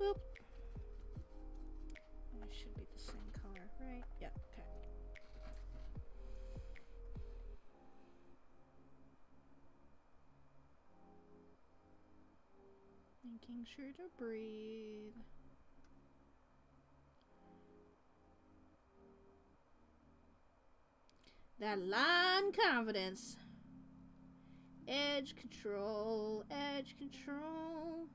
Boop. It should be the same color, right? Yeah, okay. Making sure to breathe. That line confidence. Edge control, edge control.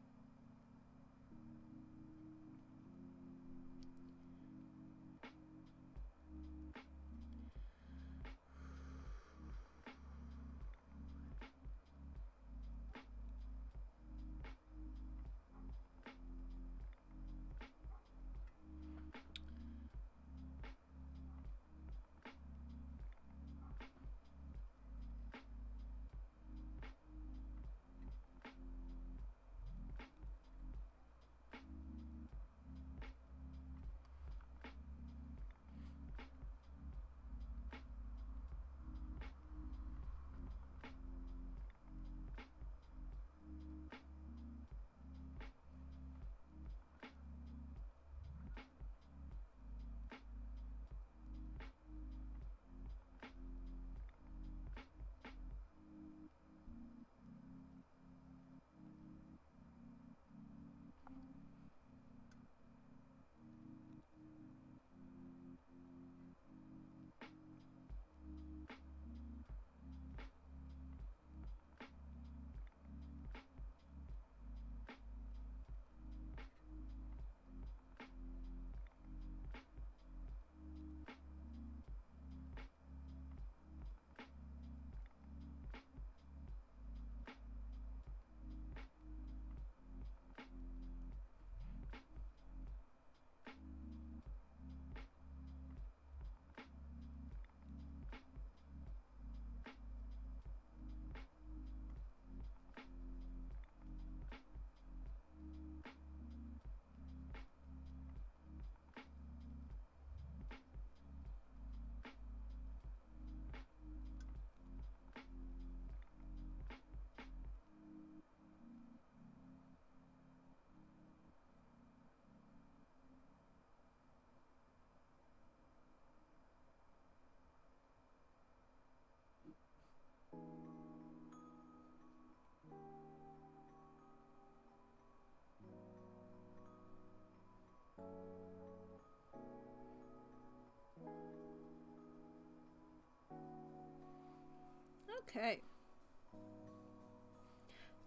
Okay.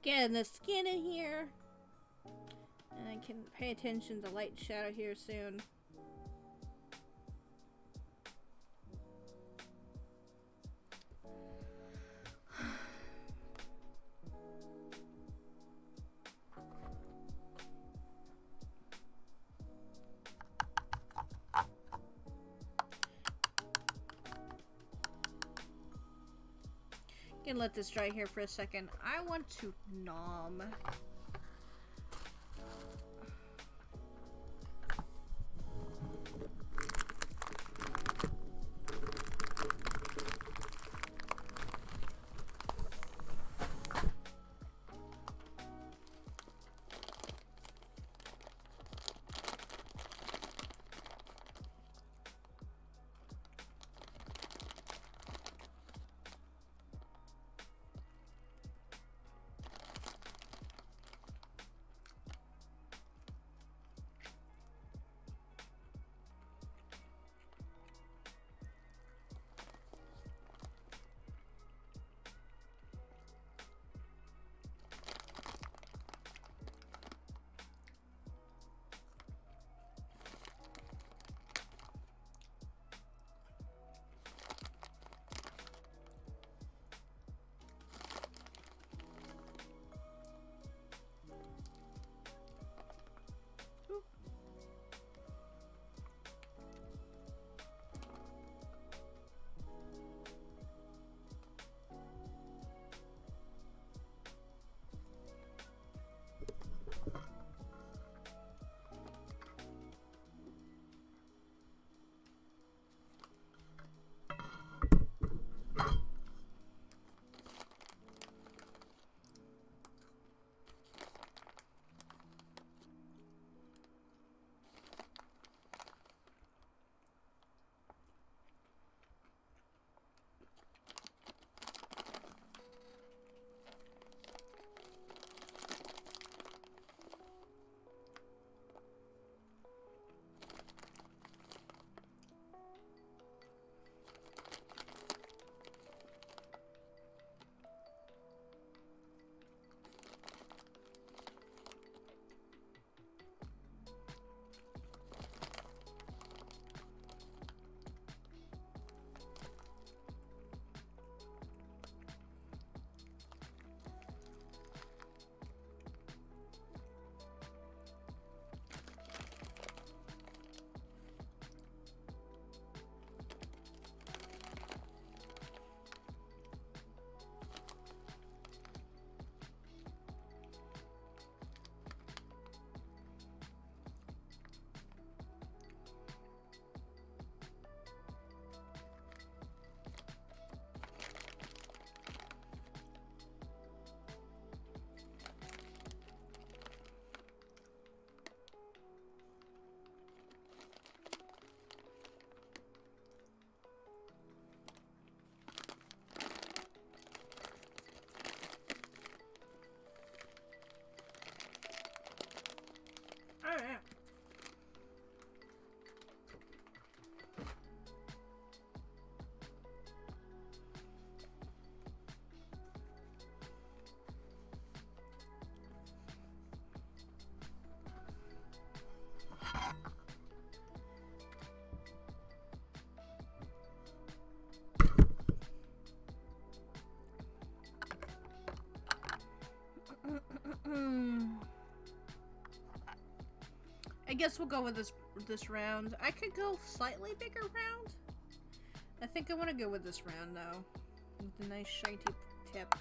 Getting the skin in here. And I can pay attention to light and shadow here soon. Can let this dry here for a second. I want to nom. I guess we'll go with this round. I could go slightly bigger round. I think I want to go with this round though. With the nice shiny tip.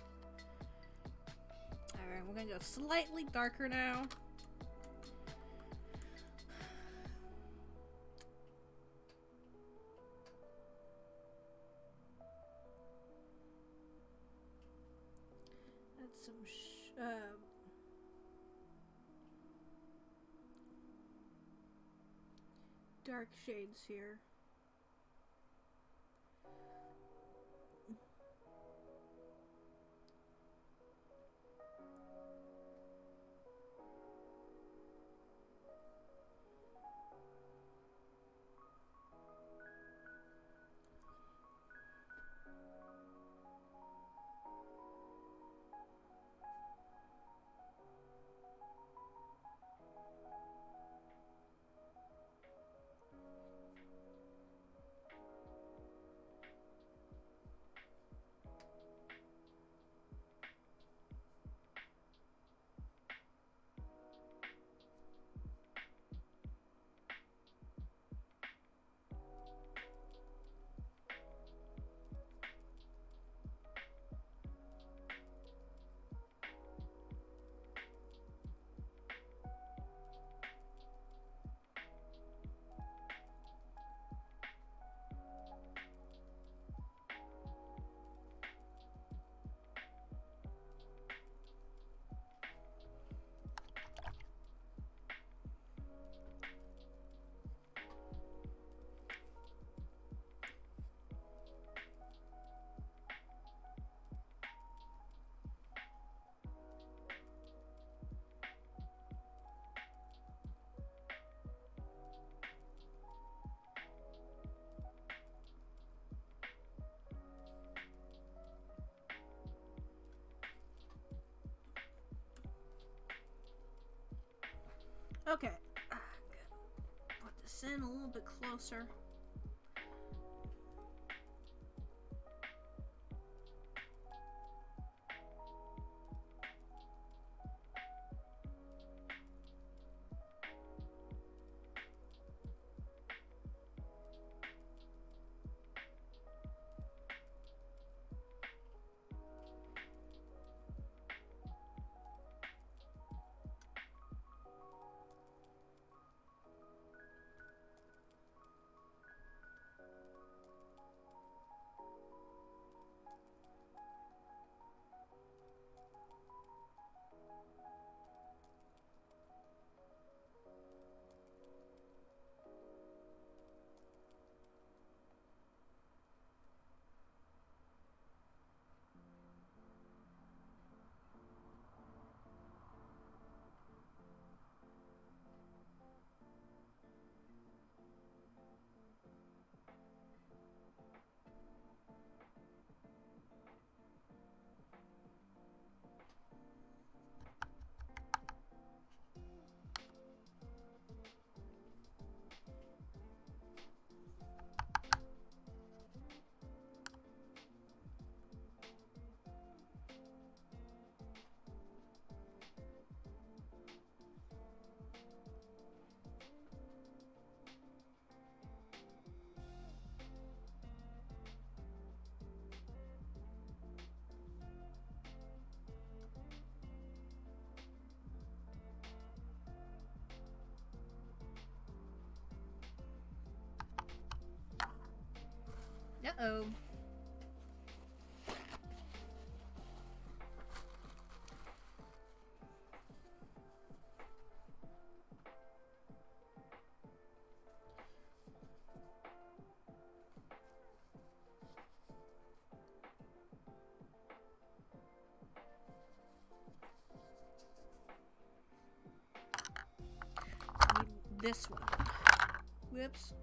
Alright, we're gonna go slightly darker now. That's some dark shades here. Okay. Put this in a little bit closer. Uh-oh. This one. Whoops.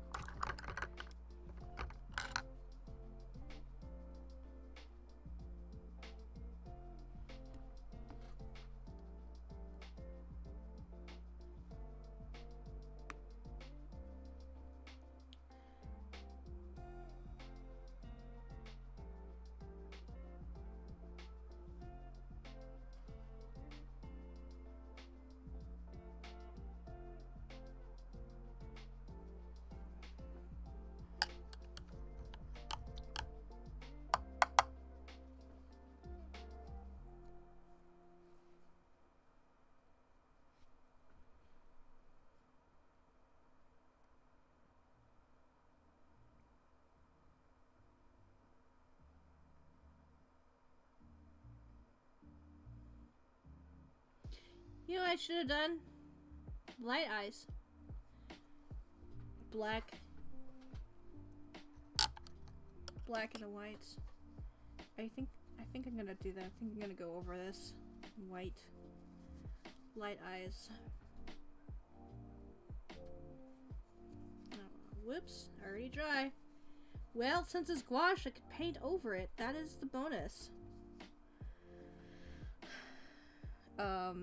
You know what I should have done? Light eyes. Black. Black and the whites. I think I'm gonna do that. I think I'm gonna go over this. White. Light eyes. Oh, whoops. Already dry. Well, since it's gouache, I could paint over it. That is the bonus. Oh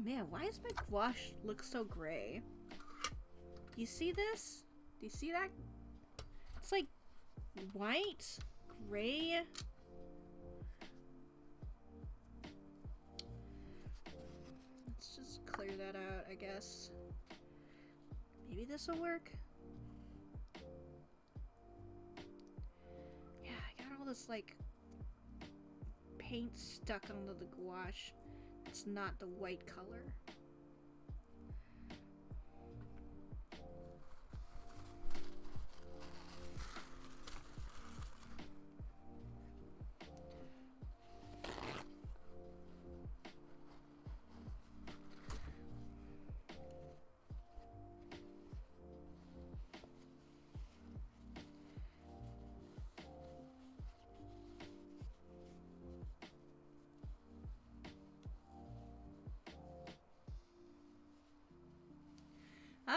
man, why does my gouache look so gray? You see this? Do you see that? It's like white, gray. Let's just clear that out, I guess. Maybe this will work. Yeah, I got all this like paint stuck onto the gouache. It's not the white color.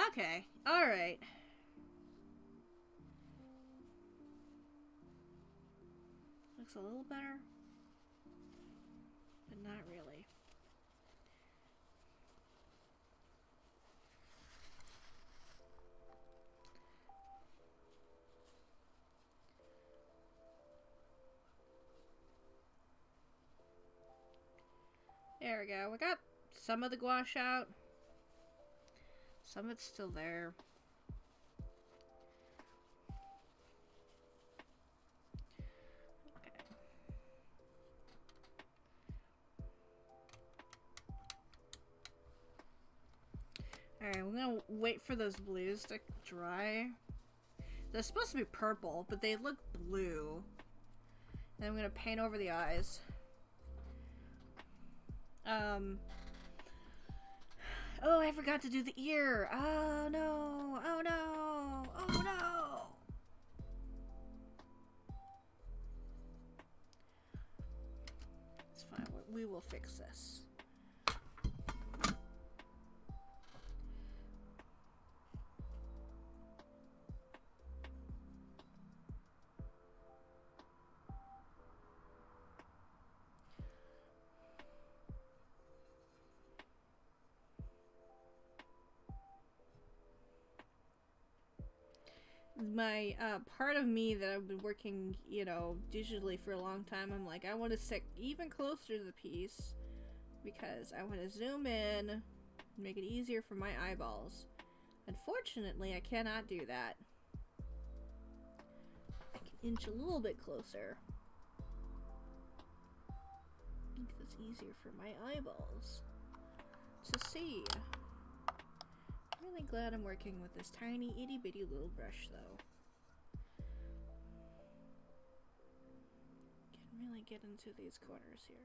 Okay, alright. Looks a little better, but not really. There we go. We got some of the gouache out. Some of it's still there. Okay. Alright, we're gonna wait for those blues to dry. They're supposed to be purple, but they look blue. And I'm gonna paint over the eyes. Oh, I forgot to do the ear. Oh no. Oh no. Oh no. It's fine. We will fix this. My part of me that I've been working, you know, digitally for a long time, I'm like, I want to stick even closer to the piece because I want to zoom in, make it easier for my eyeballs. Unfortunately, I cannot do that. I can inch a little bit closer. Make this easier for my eyeballs to see. I'm really glad I'm working with this tiny itty bitty little brush though. Can really get into these corners here.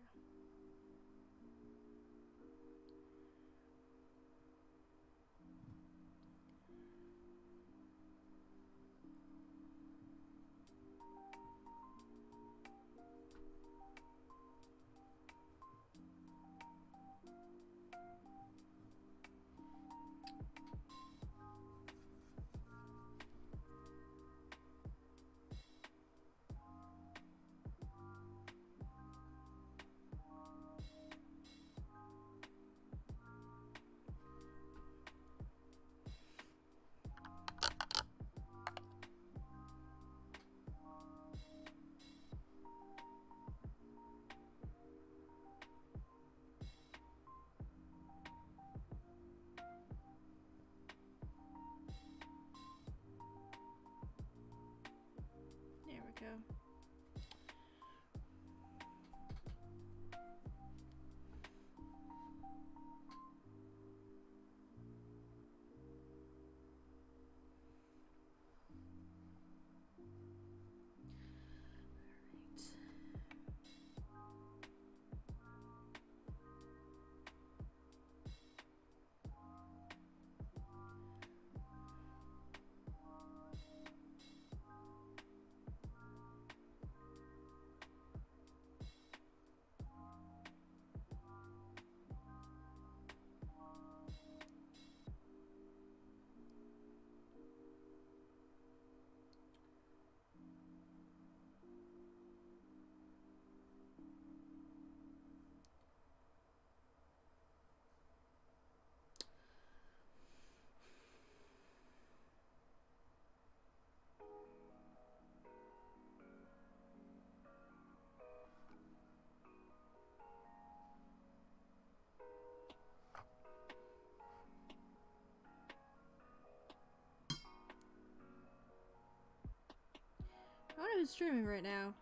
even streaming right now.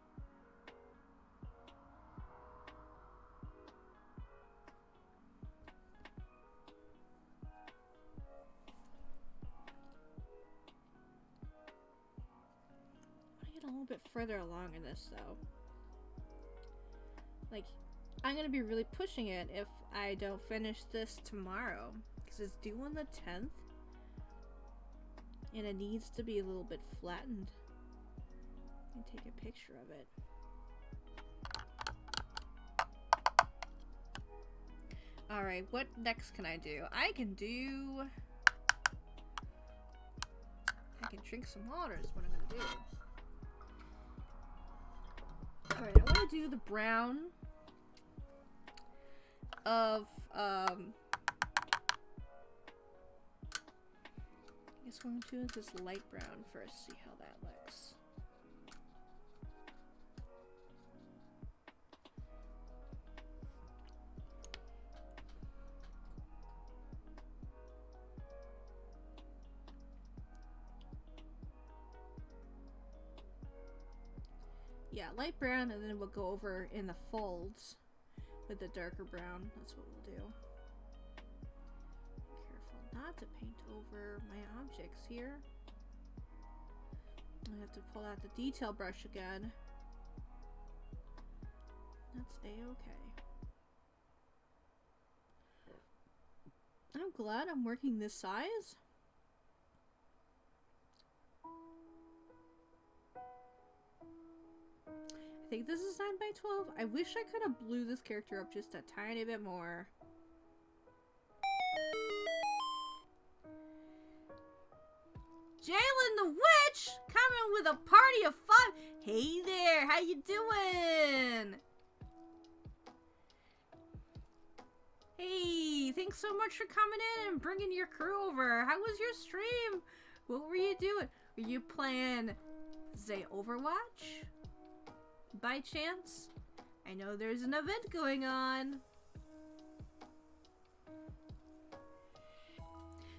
I get a little bit further along in this though. Like, I'm gonna be really pushing it if I don't finish this tomorrow, because it's due on the 10th, and it needs to be a little bit flattened. Let me take a picture of it. Alright, what next can I do? I can drink some water is what I'm gonna do. Alright, I want to do the brown of, I guess we're going to do this light brown first, see how that looks. Yeah, light brown, and then we'll go over in the folds with the darker brown. That's what we'll do. Careful not to paint over my objects here. I have to pull out the detail brush again. That's a-okay. I'm glad I'm working this size. I think this is 9 by 12. I wish I could have blew this character up just a tiny bit more. Jalen the Witch coming with a party of fun. Hey there, how you doing? Hey, thanks so much for coming in and bringing your crew over. How was your stream? What were you doing? Were you playing, say, Overwatch? By chance? I know there's an event going on.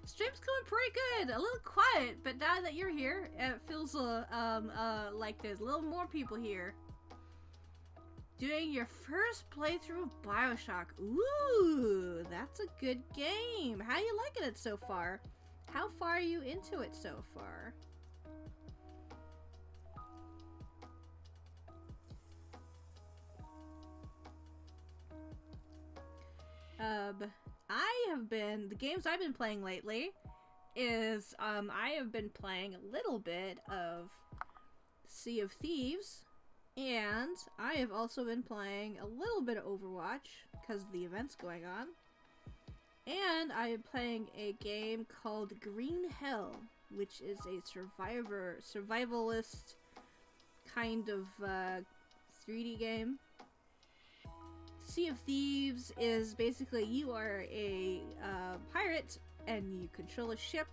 Stream's going pretty good. A little quiet, but now that you're here, it feels like there's a little more people here. Doing your first playthrough of BioShock. Ooh, that's a good game. How you liking it so far? How far are you into it so far? The games I've been playing lately is, I have been playing a little bit of Sea of Thieves, and I have also been playing a little bit of Overwatch, because of the events going on, and I am playing a game called Green Hell, which is a survivalist kind of, 3D game. Sea of Thieves is basically you are a pirate and you control a ship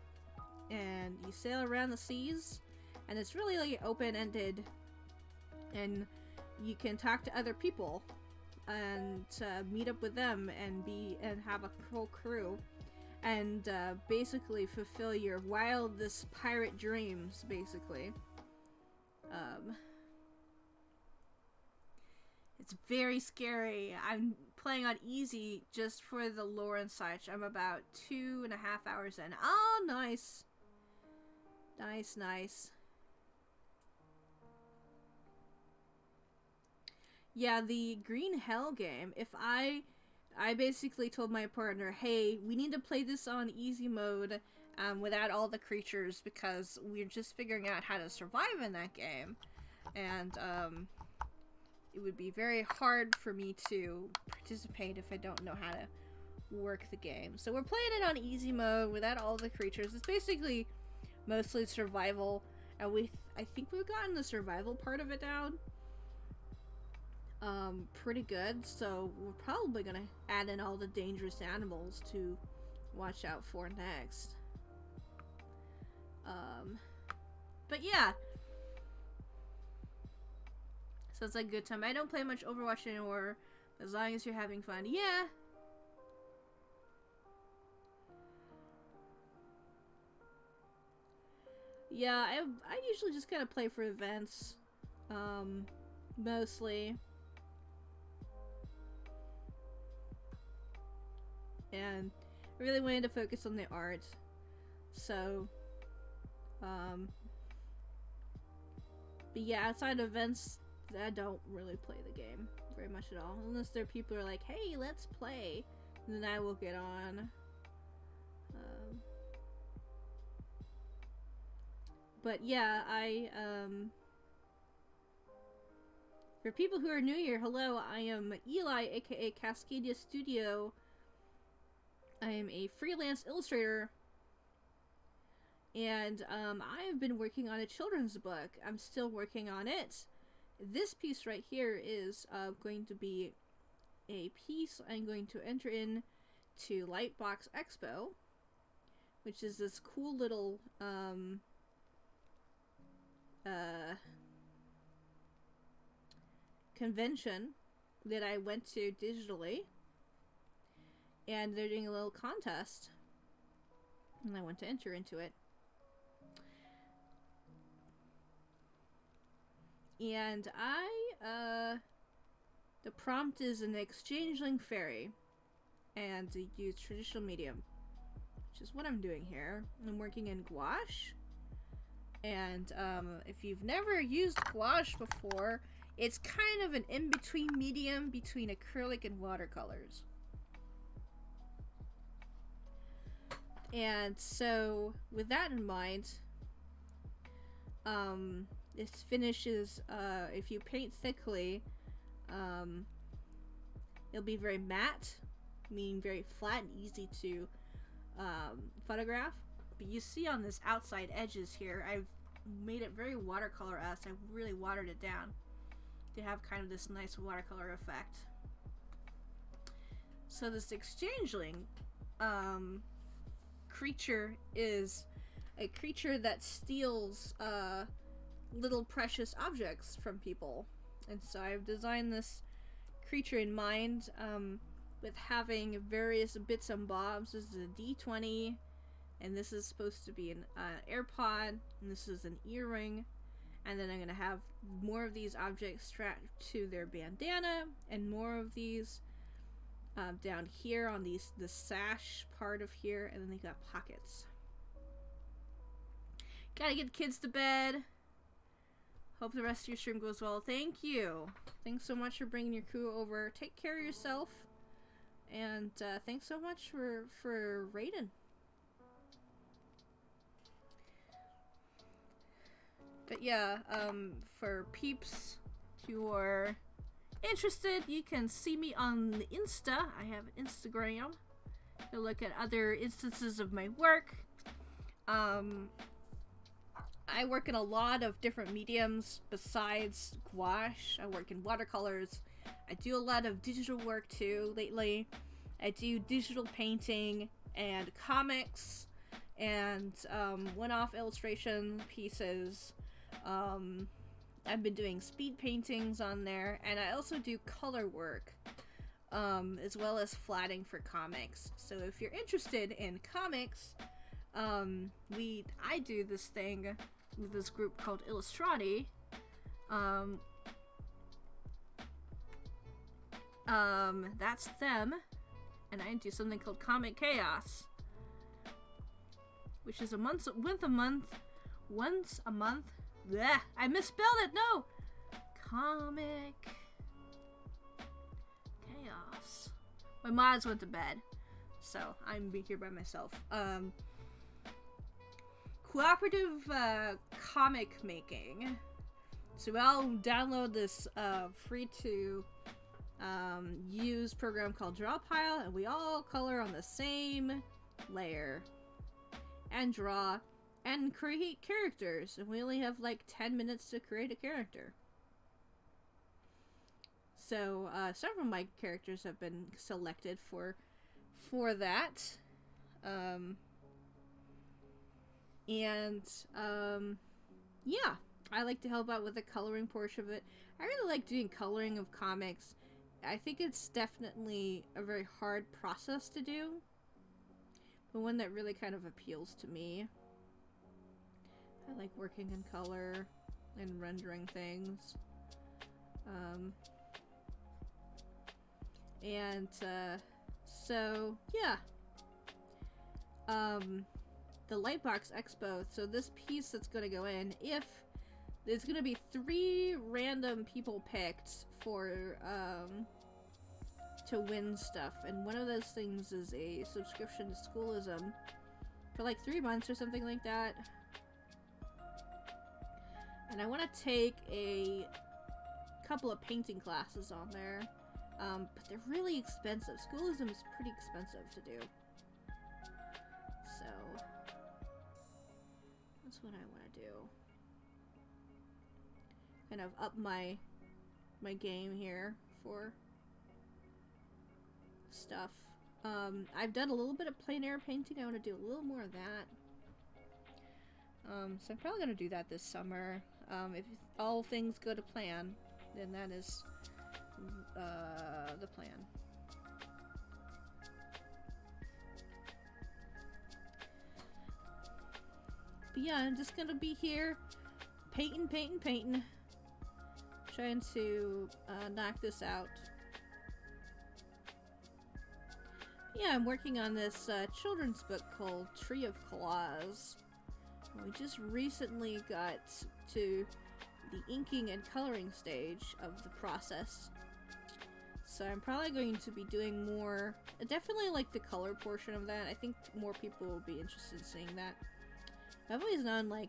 and you sail around the seas, and it's really like open-ended, and you can talk to other people and meet up with them and have a whole crew and basically fulfill your wildest pirate dreams, basically. It's very scary. I'm playing on easy just for the lore and such. I'm about 2.5 hours in. Oh, nice. Nice, nice. Yeah, the Green Hell game, if I basically told my partner, hey, we need to play this on easy mode without all the creatures, because we're just figuring out how to survive in that game. And, it would be very hard for me to participate if I don't know how to work the game. So we're playing it on easy mode without all the creatures. It's basically mostly survival, and I think we've gotten the survival part of it down pretty good, so we're probably gonna add in all the dangerous animals to watch out for next. But yeah, so it's like a good time. I don't play much Overwatch anymore, as long as you're having fun. Yeah. Yeah, I usually just kind of play for events. mostly. And I really wanted to focus on the art. So, but yeah, outside of events, I don't really play the game very much at all. Unless there are people who are like, hey, let's play. Then I will get on. But yeah, for people who are new here, hello, I am Eli, aka Cascadia Studio. I am a freelance illustrator. And I have been working on a children's book. I'm still working on it. This piece right here is going to be a piece I'm going to enter in to Lightbox Expo, which is this cool little convention that I went to digitally, and they're doing a little contest, and I want to enter into it. And the prompt is an exchangeling fairy, and to use traditional medium, which is what I'm doing here. I'm working in gouache, and if you've never used gouache before, it's kind of an in-between medium between acrylic and watercolors. And so, with that in mind, this finishes, if you paint thickly, it'll be very matte, meaning very flat and easy to photograph. But you see on this outside edges here, I've made it very watercolor-esque. I really watered it down to have kind of this nice watercolor effect. So this exchangeling creature is a creature that steals little precious objects from people. And so I've designed this creature in mind with having various bits and bobs. This is a D20, and this is supposed to be an AirPod, and this is an earring. And then I'm going to have more of these objects strapped to their bandana, and more of these down here on the sash part of here, and then they got pockets. Gotta get the kids to bed. Hope the rest of your stream goes well. Thank you. Thanks so much for bringing your crew over. Take care of yourself. And thanks so much for raiding. But yeah, for peeps who are interested, you can see me on the Insta. I have Instagram. You'll look at other instances of my work. I work in a lot of different mediums besides gouache. I work in watercolors. I do a lot of digital work too lately. I do digital painting and comics and one-off illustration pieces. I've been doing speed paintings on there, and I also do color work as well as flatting for comics. So if you're interested in comics, I do this thing with this group called Illustrati. That's them, and I do something called Comic Chaos, which is once a month. Blech, I misspelled it. No, Comic Chaos. My mods went to bed, so I'm here by myself. Cooperative comic making. So I'll download this free to use program called Drawpile, and we all color on the same layer and draw and create characters, and we only have like 10 minutes to create a character. So several of my characters have been selected for that. Yeah, I like to help out with the coloring portion of it. I really like doing coloring of comics. I think it's definitely a very hard process to do, but one that really kind of appeals to me. I like working in color. and rendering things. So yeah. The Lightbox Expo. So this piece that's gonna go in, if there's gonna be 3 random people picked for to win stuff, and one of those things is a subscription to Schoolism for like 3 months or something like that. And I want to take a couple of painting classes on there, but they're really expensive. Schoolism is pretty expensive to do, so that's what I want to do. Kind of up my game here for stuff. I've done a little bit of plein air painting. I want to do a little more of that. So I'm probably going to do that this summer. If all things go to plan, then that is the plan. But yeah, I'm just going to be here painting. Trying to knock this out. Yeah, I'm working on this children's book called Tree of Claws. We just recently got to the inking and coloring stage of the process. So I'm probably going to be doing more, definitely like the color portion of that. I think more people will be interested in seeing that. I've always known, like,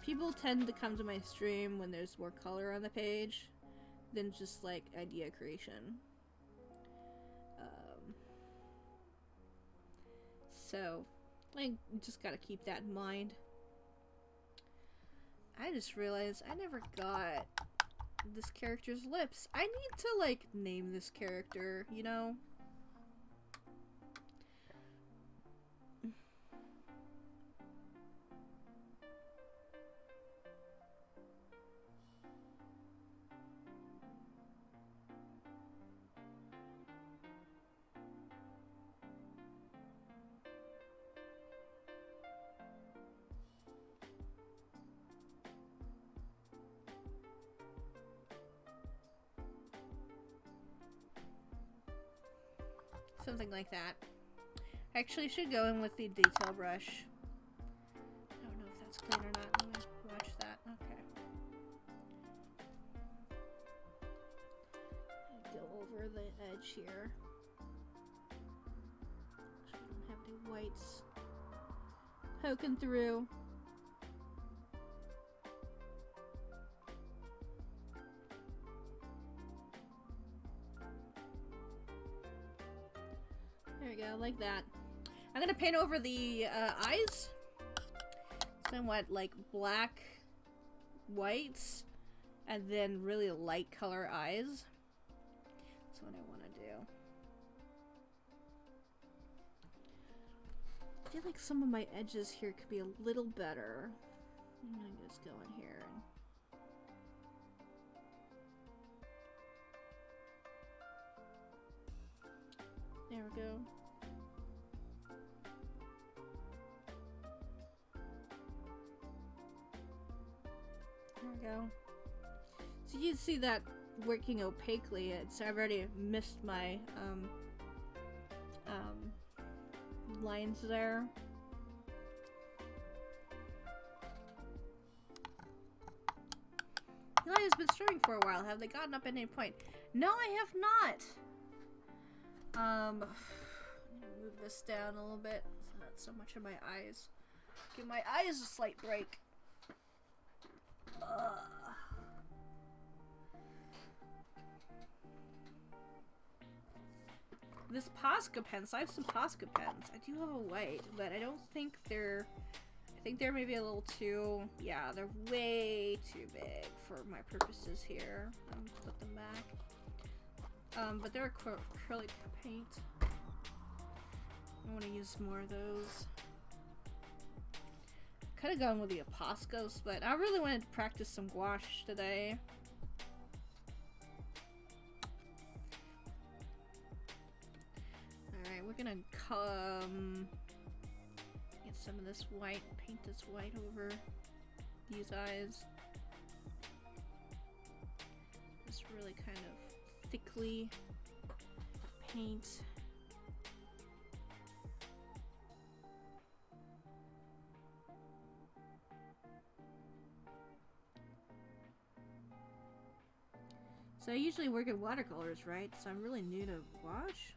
people tend to come to my stream when there's more color on the page than just like idea creation. So I just gotta keep that in mind. I just realized I never got this character's lips. I need to like name this character, you know? Something like that. I actually should go in with the detail brush. I don't know if that's clean or not. Let me watch that. Okay. Go over the edge here. So I don't have any whites poking through. There we go, like that. I'm gonna paint over the eyes. Somewhat like black, whites, and then really light color eyes. That's what I want to do. I feel like some of my edges here could be a little better. I'm gonna just go in here and there we go. There we go. So you see that working opaquely. I've already missed my lines there. Eli has been streaming for a while. Have they gotten up at any point? No, I have not. Move this down a little bit. So not so much of my eyes. Give my eyes a slight break. This Posca pens. I have some Posca pens. I do have a white, but I don't think they're. I think they're maybe a little too. Yeah, they're way too big for my purposes here. I'm gonna put them back. But they're acrylic paint. I want to use more of those. Could have gone with the Apostles, but I really wanted to practice some gouache today. Alright, we're gonna get some of this white, paint this white over these eyes. really kind of thickly paint. So I usually work in watercolors, right? So I'm really new to gouache.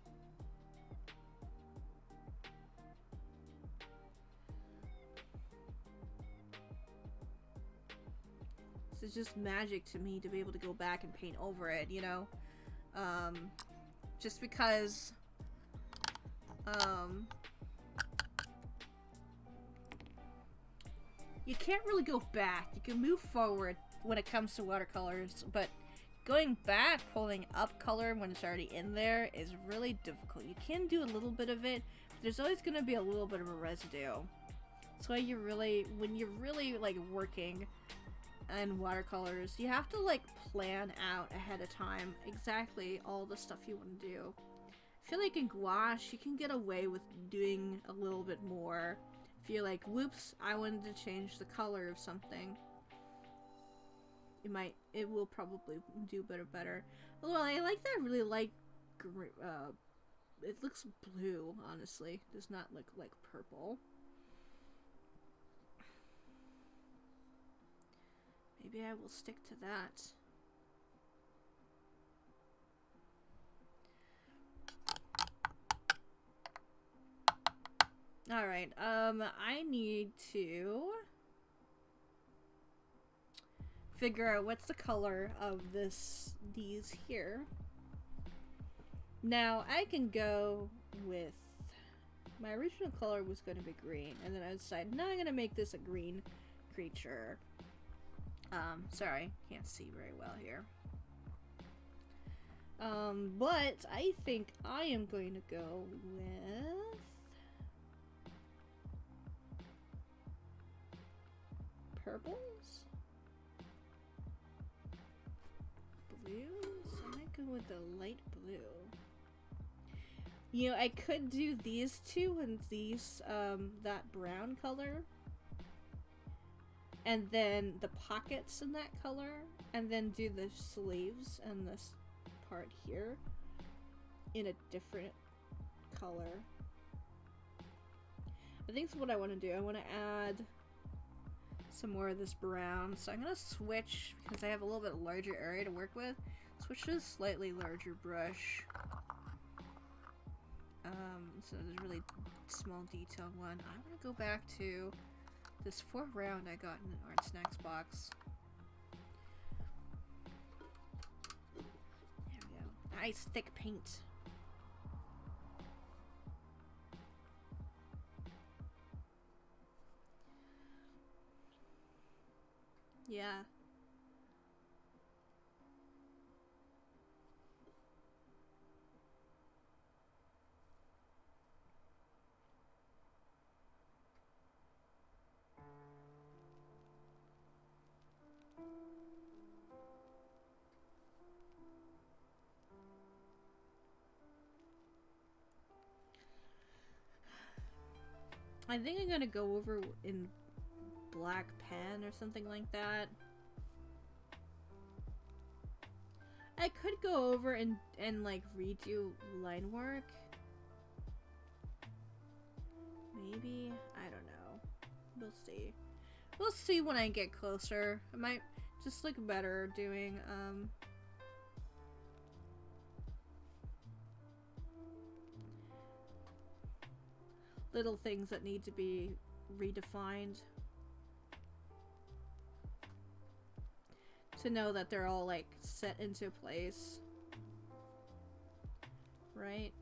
So it's just magic to me to be able to go back and paint over it, you know? Just because you can't really go back. You can move forward when it comes to watercolors, but going back, pulling up color when it's already in there is really difficult. You can do a little bit of it, but there's always going to be a little bit of a residue. That's why you really, when you're really like working in watercolors, you have to like plan out ahead of time exactly all the stuff you want to do. I feel like in gouache, you can get away with doing a little bit more. If you're like, whoops, I wanted to change the color of something. It will probably do better. Although I like that really light, it looks blue, honestly. It does not look like purple. Maybe I will stick to that. Alright, I need to figure out what's the color of these here. Now, I can go with, my original color was going to be green, and then I decided, no, I'm going to make this a green creature. Sorry, can't see very well here. But I think I am going to go with purples? Blues? I might go with a light blue. You know, I could do these two and these, that brown color. And then the pockets in that color. And then do the sleeves and this part here in a different color. I think that's what I want to do. I want to add some more of this brown. So I'm going to switch, because I have a little bit larger area to work with, switch to a slightly larger brush. So there's a really small detailed one. I want to go back to this 4 round I got in an Art Snacks box. There we go. Nice thick paint. Yeah. I think I'm gonna go over in black pen or something like that. I could go over and like redo line work. Maybe, I don't know. We'll see. We'll see when I get closer. It might just look better doing little things that need to be redefined. To know that they're all like set into place. Right?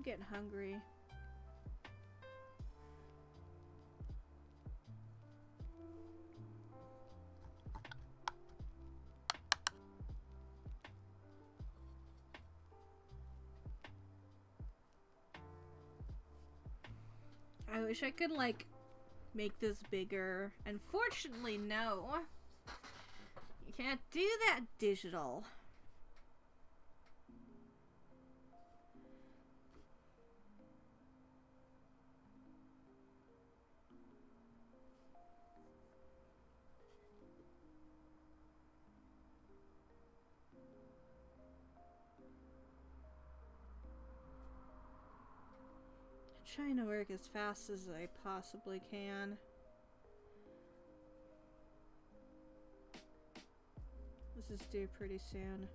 Getting hungry. I wish I could, like, make this bigger. Unfortunately, no. You can't do that digital. Trying to work as fast as I possibly can. This is due pretty soon.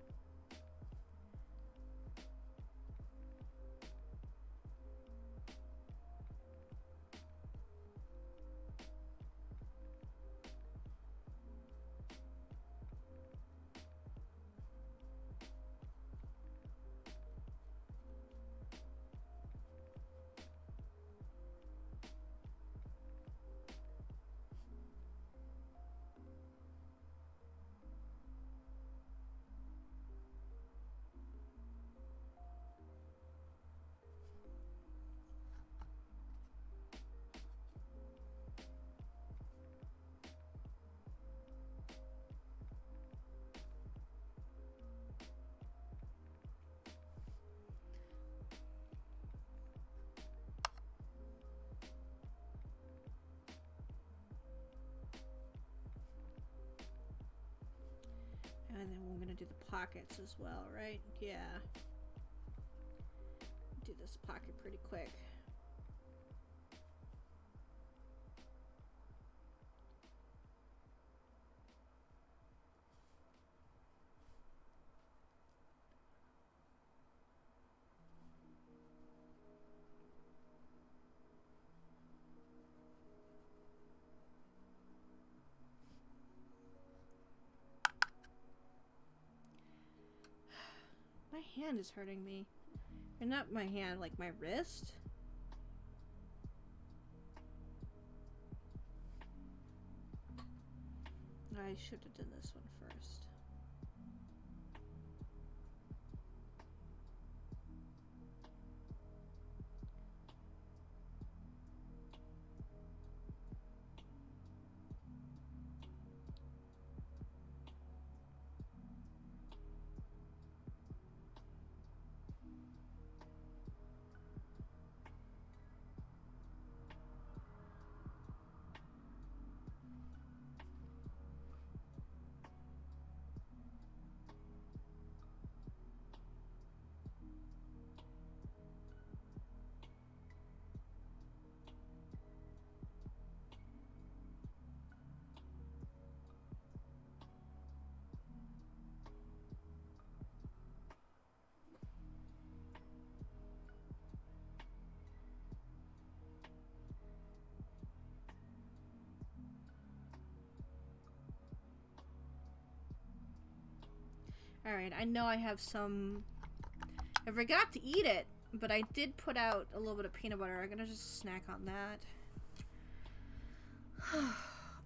And then we're gonna do the pockets as well, right? Yeah. Do this pocket pretty quick. My hand is hurting me. And not my hand, like my wrist. I should have done this one first. Alright, I know I have some... I forgot to eat it, but I did put out a little bit of peanut butter. I'm gonna just snack on that.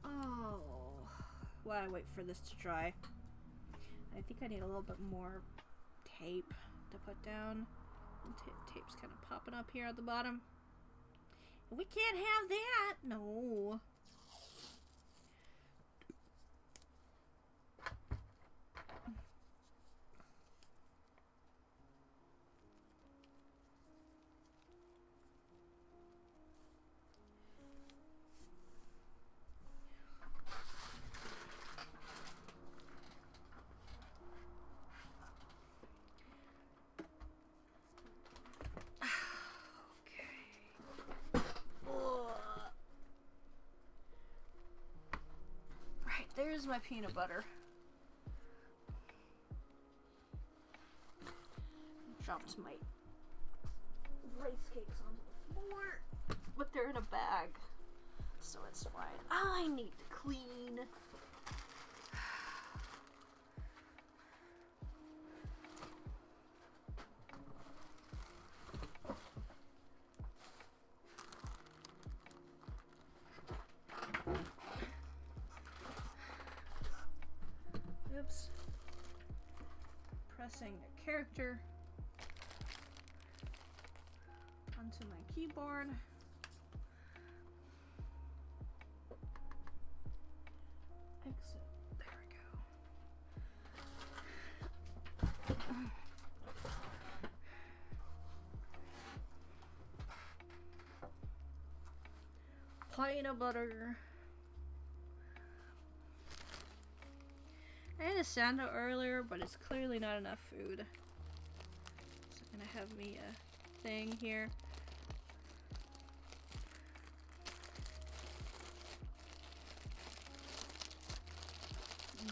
Oh. While I wait for this to dry. I think I need a little bit more tape to put down. Tape's kind of popping up here at the bottom. We can't have that! No. There's my peanut butter. Dropped my rice cakes onto the floor, but they're in a bag, so it's fine. I need to clean. Oops. Pressing a character onto my keyboard. Peanut butter. I had a sando earlier, but it's clearly not enough food. So I'm gonna have me a thing here.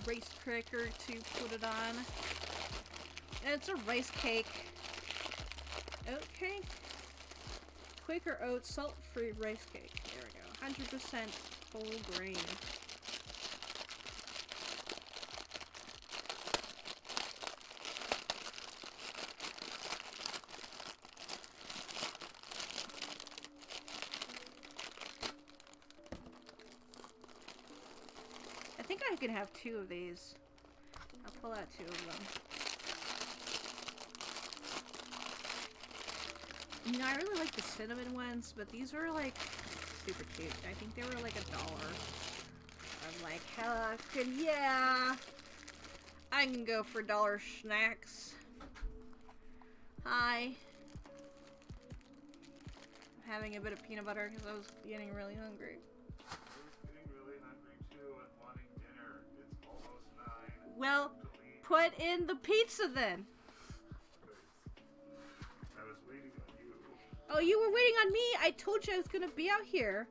Rice cracker to put it on. And it's a rice cake. Oat cake? Quaker Oats salt-free rice cake. There we go. 100% whole grain. I think I can have 2 of these. I'll pull out 2 of them. You know, I really like the cinnamon ones, but these were like super cheap. I think they were like $1. I'm like, heck yeah! I can go for dollar snacks. Hi. I'm having a bit of peanut butter because I was getting really hungry. I was getting really hungry too and wanting dinner. It's almost 9. Well, put in the pizza then. I was waiting on you. Oh, you were waiting on me? I told you I was gonna be out here.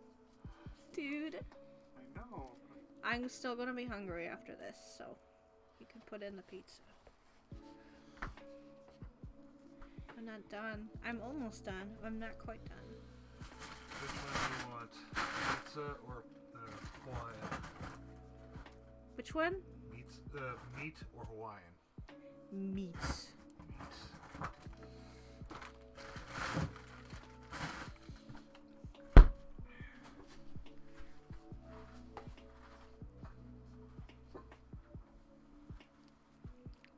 Dude. I know. I'm still gonna be hungry after this, so you can put in the pizza. I'm not done. I'm almost done. I'm not quite done. Which one do you want? Pizza or Hawaiian? Which one? Meat or Hawaiian? Meat.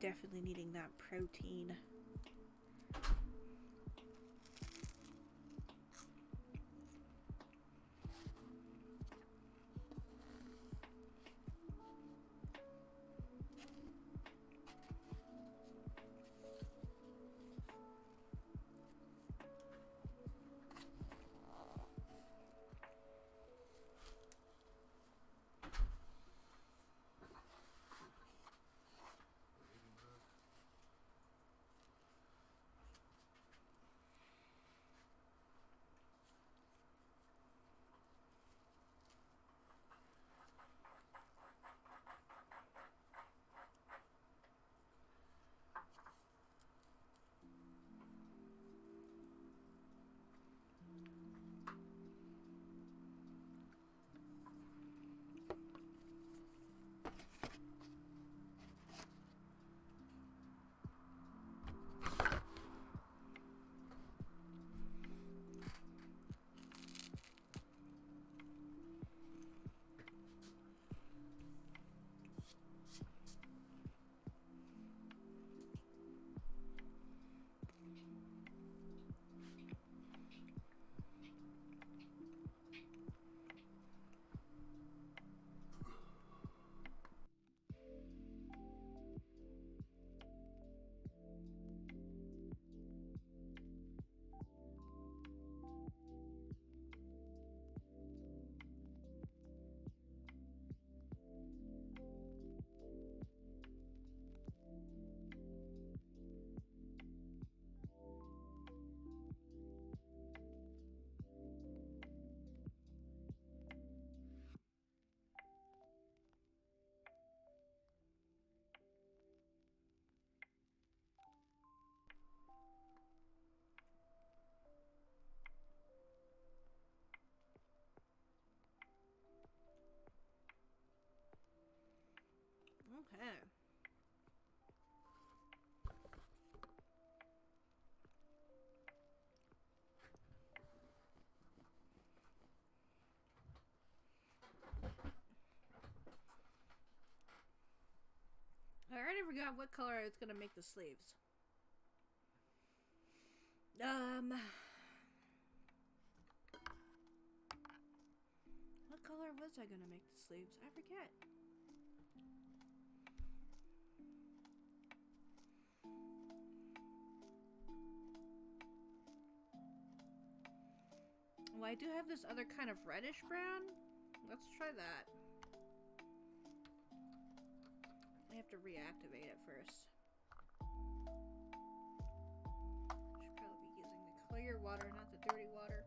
Definitely needing that protein. Okay. I already forgot what color I was gonna make the sleeves. What color was I gonna make the sleeves? I forget. Well, I do have this other kind of reddish brown. Let's try that. I have to reactivate it first. Should probably be using the clear water, not the dirty water.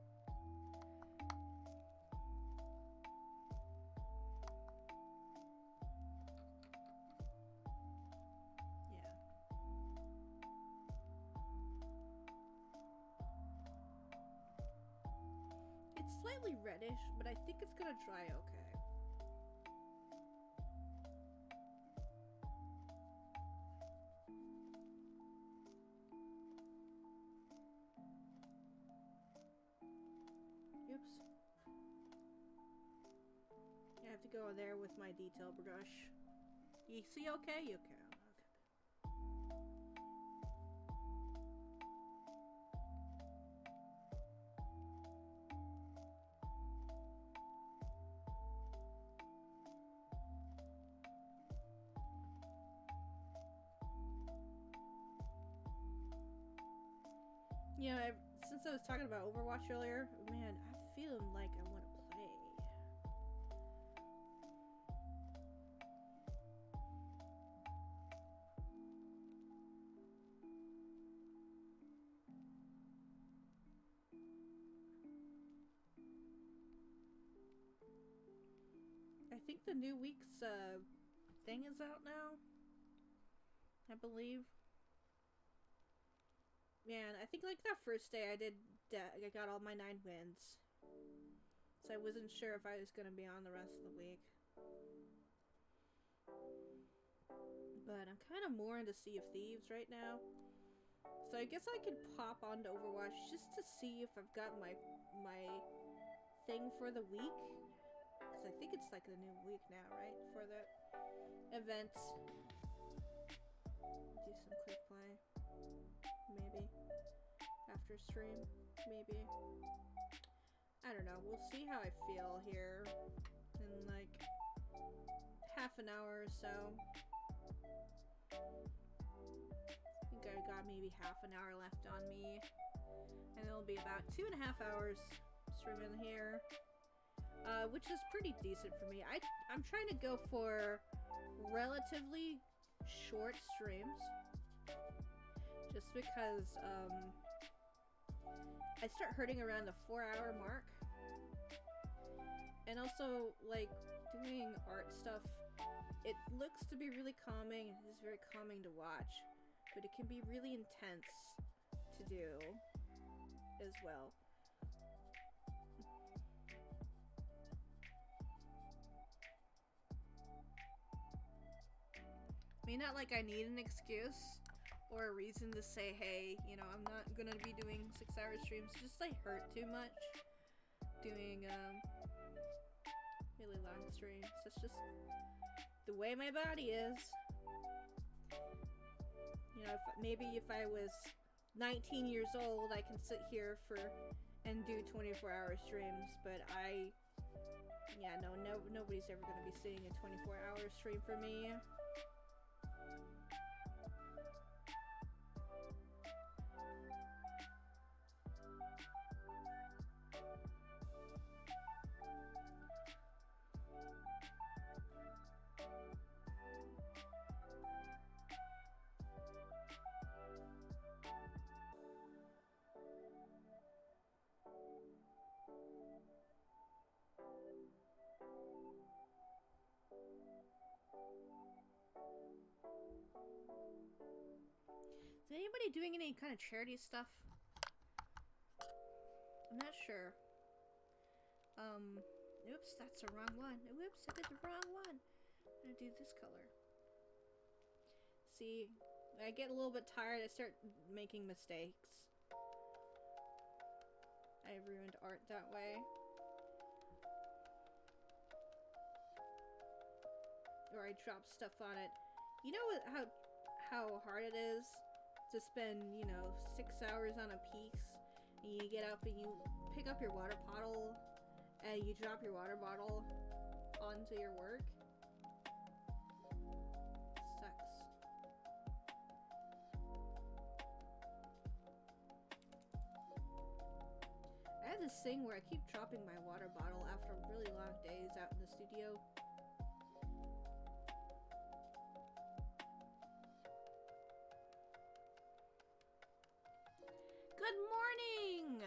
Yeah. It's slightly reddish, but I think it's gonna dry okay. Oops. I have to go there with my detail brush. You see okay? You can. You know, since I was talking about Overwatch earlier, man, I'm feeling like I want to play. I think the new week's thing is out now. I believe. Man, I think like that first day I got all my 9 wins. So I wasn't sure if I was going to be on the rest of the week. But I'm kind of more into Sea of Thieves right now. So I guess I could pop onto Overwatch just to see if I've got my thing for the week. Because I think it's like the new week now, right? For the events. Do some quick play. Maybe. After stream. Maybe. I don't know. We'll see how I feel here in like half an hour or so. I think I got maybe half an hour left on me. And it'll be about 2.5 hours streaming here. Which is pretty decent for me. I'm trying to go for relatively short streams. Just because I start hurting around the 4-hour mark. And also, like, doing art stuff, it looks to be really calming. It is very calming to watch. But it can be really intense to do as well. I mean, not like I need an excuse or a reason to say, hey, you know, I'm not gonna be doing 6-hour streams. Just I hurt too much doing really long streams. It's just the way my body is. You know, maybe if I was 19 years old, I can sit here and do 24-hour streams. But nobody's ever gonna be seeing a 24-hour stream for me. Is anybody doing any kind of charity stuff? I'm not sure. Oops, that's the wrong one. Whoops, I did the wrong one. I'm gonna do this color. See, I get a little bit tired, I start making mistakes. I ruined art that way. Or I drop stuff on it. You know how hard it is to spend, 6 hours on a piece, and you get up and you pick up your water bottle and you drop your water bottle onto your work? Sucks. I have this thing where I keep dropping my water bottle after really long days out in the studio. Good morning!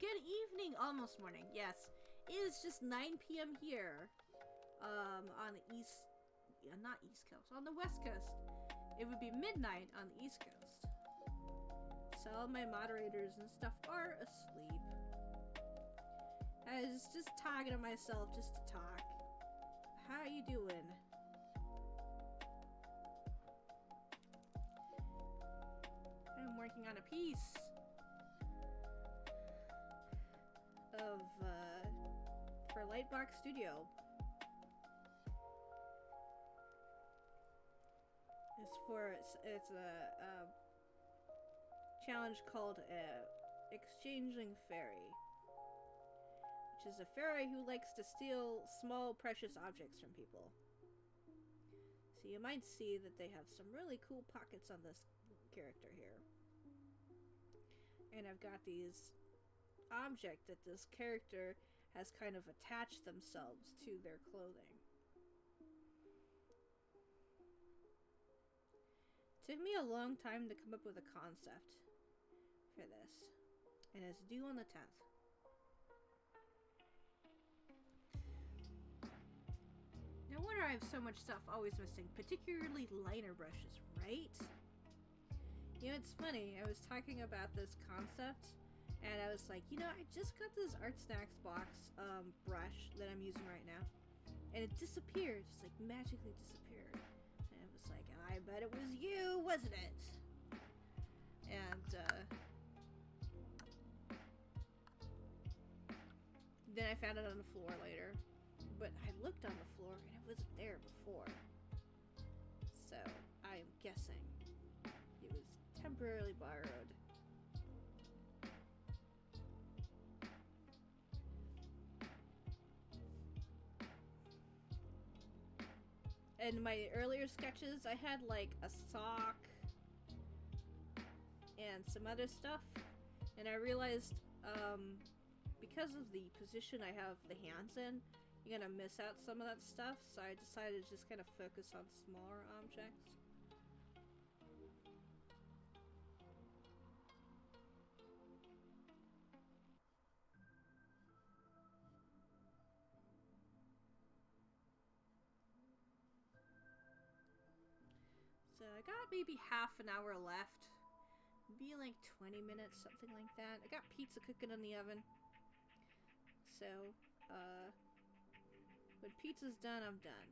Good evening! Almost morning, yes. It is just 9 p.m. here. On the east... Yeah, not east coast. On the west coast. It would be midnight on the east coast. So all my moderators and stuff are asleep. I was just talking to myself just to talk. How you doing? I'm working on a piece of for Lightbox Studio. It's a challenge called Exchanging Fairy, which is a fairy who likes to steal small precious objects from people. So you might see that they have some really cool pockets on this character here. And I've got these objects that this character has kind of attached themselves to their clothing. It took me a long time to come up with a concept for this, and it's due on the 10th. No wonder I have so much stuff always missing, particularly liner brushes, right? You know, it's funny, I was talking about this concept, and I was like, you know, I just got this Art Snacks box brush that I'm using right now, and it disappeared, just like magically disappeared. And it was like, I bet it was you, wasn't it? And then I found it on the floor later, but I looked on the floor and it wasn't there before. So I am guessing it was temporarily borrowed. In my earlier sketches, I had like a sock and some other stuff, and I realized because of the position I have the hands in, you're gonna miss out some of that stuff, so I decided to just kind of focus on smaller objects. So I got maybe half an hour left. Be like 20 minutes, something like that. I got pizza cooking in the oven. So, when pizza's done, I'm done.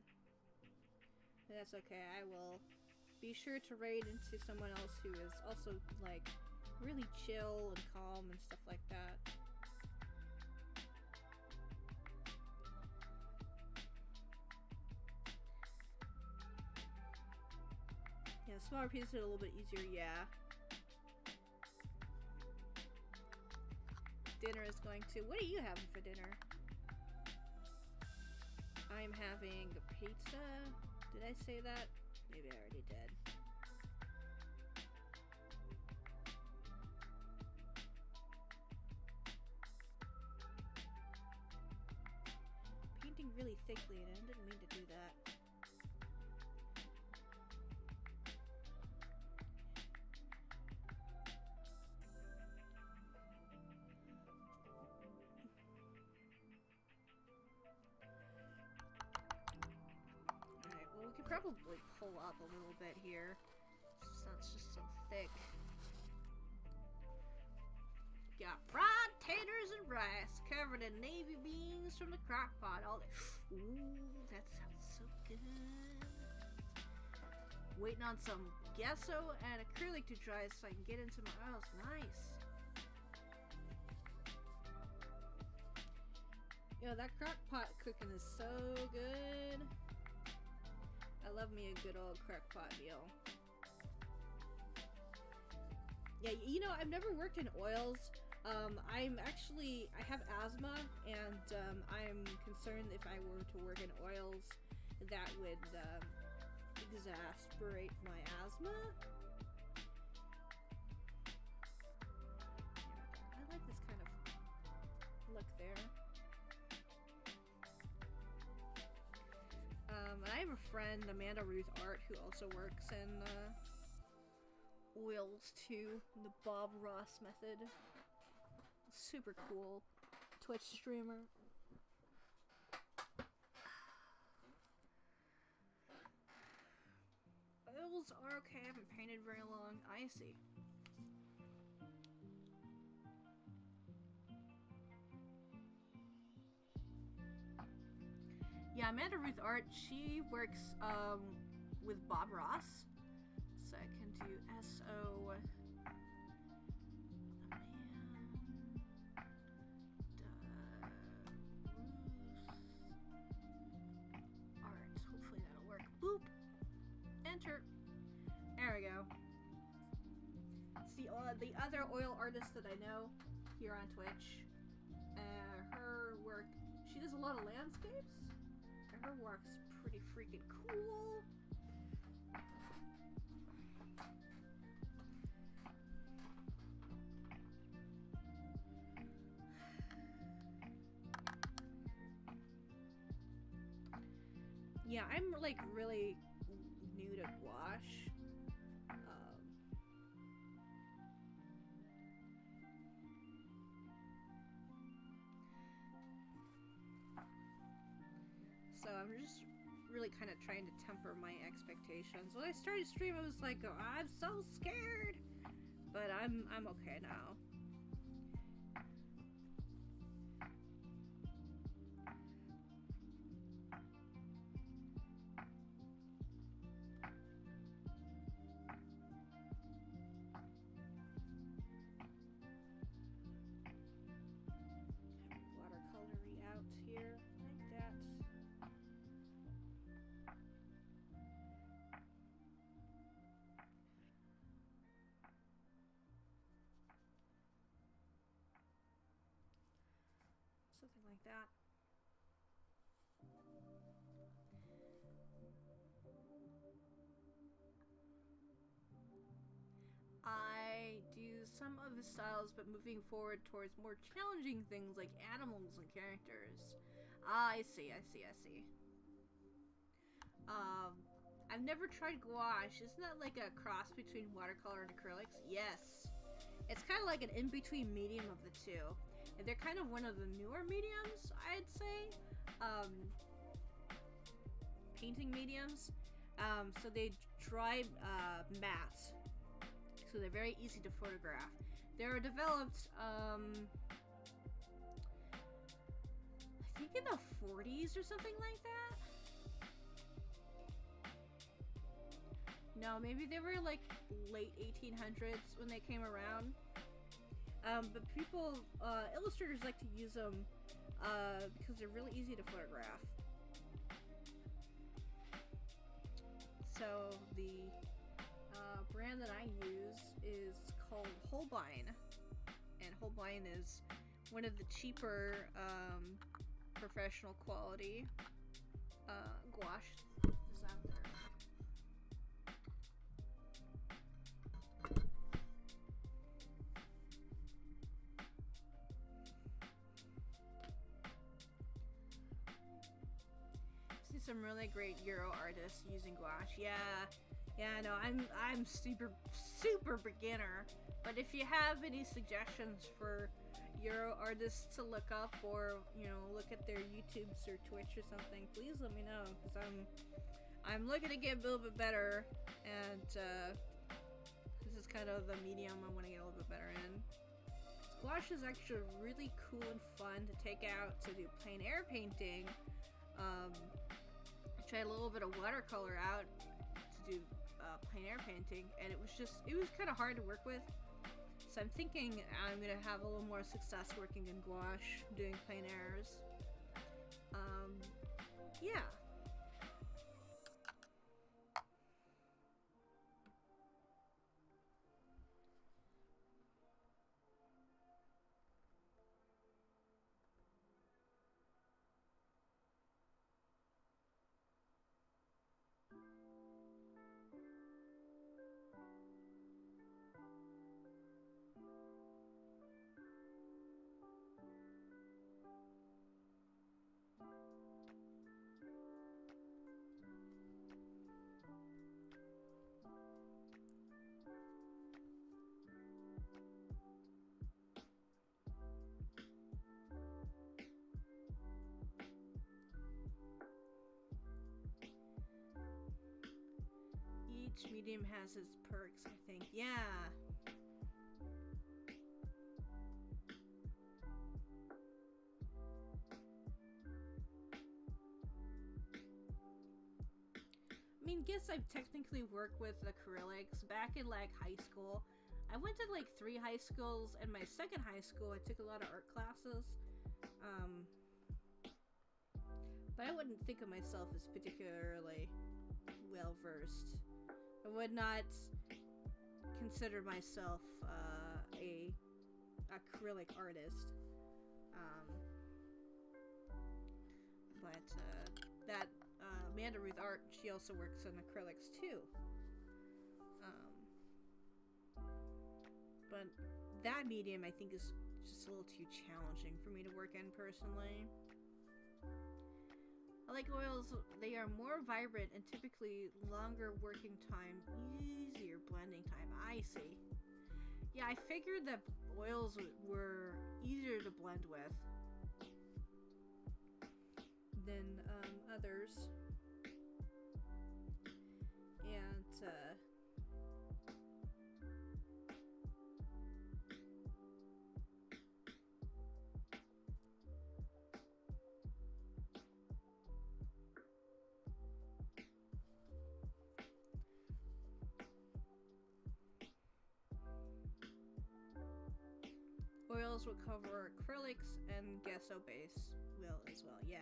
But that's okay. I will be sure to raid into someone else who is also, like, really chill and calm and stuff like that. Yeah, smaller pieces are a little bit easier, yeah. Dinner is going to... What are you having for dinner? I'm having a pizza. Did I say that? Maybe I already did. Painting really thickly, and I didn't mean to do that. We could probably pull up a little bit here, so it's just so thick. Got fried taters and rice covered in navy beans from the crock pot. All that. Ooh, that sounds so good. Waiting on some gesso and acrylic to dry so I can get into my oils. Nice. Yo, that crock pot cooking is so good. I love me a good old crock pot meal. Yeah, you know, I've never worked in oils. I have asthma, and I'm concerned if I were to work in oils, that would exasperate my asthma. I like this kind of look there. I have a friend, Amanda Ruth Art, who also works in oils too, the Bob Ross method. Super cool Twitch streamer. Oils are okay, I haven't painted very long. I see. Yeah, Amanda Ruth Art, she works with Bob Ross. So I can do S-O... Art. Hopefully that'll work. Boop! Enter. There we go. It's the other oil artist that I know here on Twitch. Her work, she does a lot of landscapes. Her work's pretty freaking cool. Yeah, I'm like really new to gouache. So I'm just really kind of trying to temper my expectations. When I started stream, I was like, oh, I'm so scared, but I'm okay now. Watercolory out here like that. Something like that. I do some of the styles, but moving forward towards more challenging things like animals and characters. I see. I've never tried gouache. Isn't that like a cross between watercolor and acrylics? Yes. It's kind of like an in-between medium of the two. And they're kind of one of the newer mediums, I'd say. Painting mediums. So they dry matte. So they're very easy to photograph. They were developed, I think in the 40s or something like that. No, maybe they were like late 1800s when they came around. But people, illustrators like to use them because they're really easy to photograph. So the brand that I use is called Holbein, and Holbein is one of the cheaper professional quality gouache is out there. See some really great Euro artists using gouache. Yeah, no, I'm super beginner. But if you have any suggestions for Euro artists to look up, or look at their YouTubes or Twitch or something, please let me know, because I'm looking to get a little bit better, and this is kind of the medium I want to get a little bit better in. Gouache is actually really cool and fun to take out to do plein air painting. I tried a little bit of watercolor out to do plein air painting, and it was kind of hard to work with. So I'm thinking I'm gonna have a little more success working in gouache, doing plein airs. Yeah. Each medium has its perks, I think. Yeah. I mean, guess I've technically worked with acrylics back in like high school. I went to like 3 high schools, and my second high school I took a lot of art classes. But I wouldn't think of myself as particularly well versed. I would not consider myself a acrylic artist. But that Amanda Ruth Art, she also works on acrylics too. But that medium I think is just a little too challenging for me to work in personally. I like oils, they are more vibrant and typically longer working time, easier blending time. I see. Yeah, I figured that oils were easier to blend with than others. And oils will cover acrylics and gesso base will as well, yeah.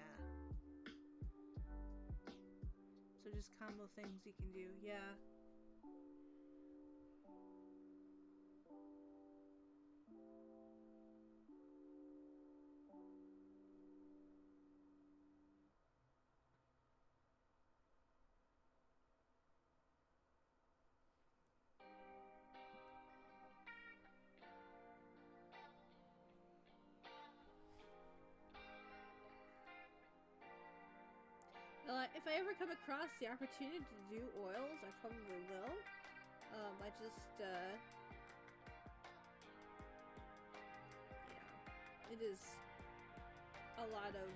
So just combo things you can do, yeah. If I ever come across the opportunity to do oils, I probably will. I just, yeah, it is a lot of,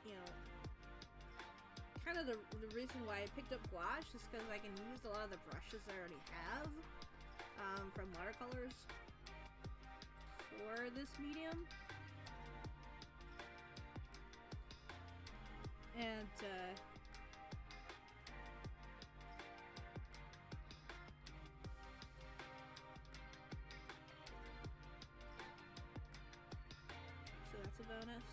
you know, kind of the reason why I picked up gouache is because I can use a lot of the brushes I already have, from watercolors for this medium. And, so that's a bonus.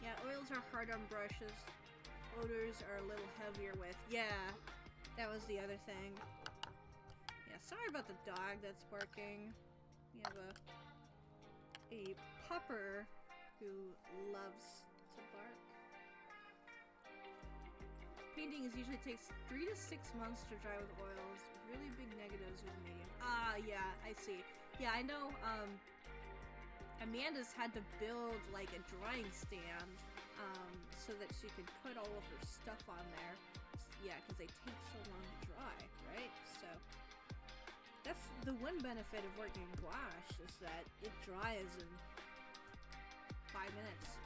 Yeah, oils are hard on brushes. Odors are a little heavier with. Yeah. That was the other thing. Yeah, sorry about the dog that's barking. We have a pupper who loves to bark. Painting usually takes 3 to 6 months to dry with oils. Really big negatives with medium. Ah, yeah, I see. Yeah, I know, Amanda's had to build, like, a drying stand, so that she could put all of her stuff on there. Yeah, because they take so long to dry, right? So, that's the one benefit of working gouache, is that it dries in 5 minutes.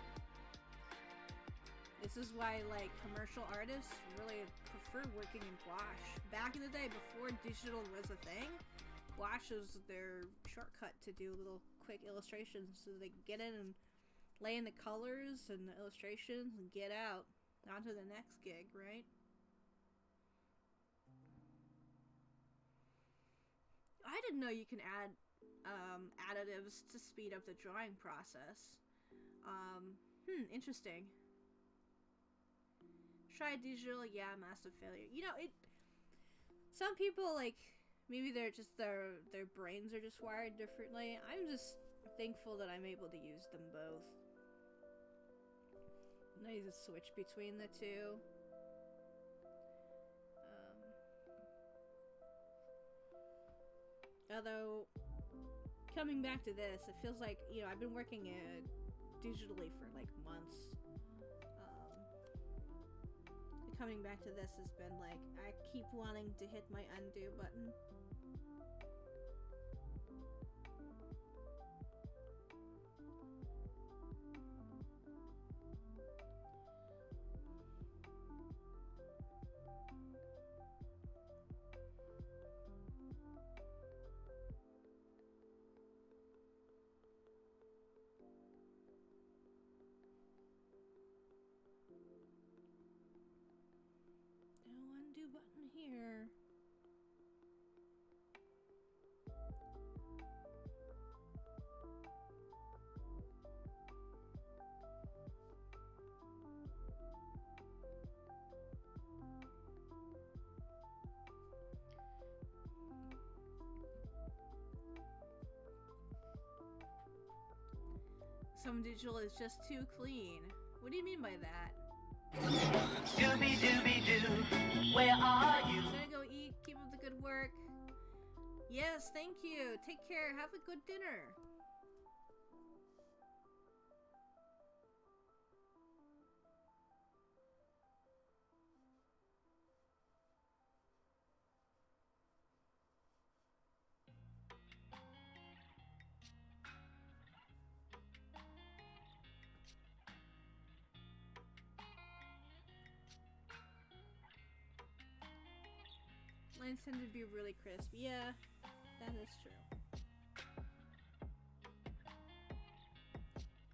This is why, like, commercial artists really prefer working in gouache. Back in the day, before digital was a thing, gouache was their shortcut to do little quick illustrations so they could get in and lay in the colors and the illustrations and get out onto the next gig, right? I didn't know you can add additives to speed up the drawing process. Interesting. Try digital, yeah, massive failure. You know, some people, like, maybe they're just, their brains are just wired differently. I'm just thankful that I'm able to use them both. Nice to switch between the two. Although, coming back to this, it feels like, you know, I've been working digitally for like months. It coming back to this has been like, I keep wanting to hit my undo button. No undo button here. Some digital is just too clean. What do you mean by that? Scooby-Dooby-Doo, where are you? Gonna go eat, keep up the good work. Yes, thank you. Take care, have a good dinner. Lines tend to be really crisp. Yeah, that is true.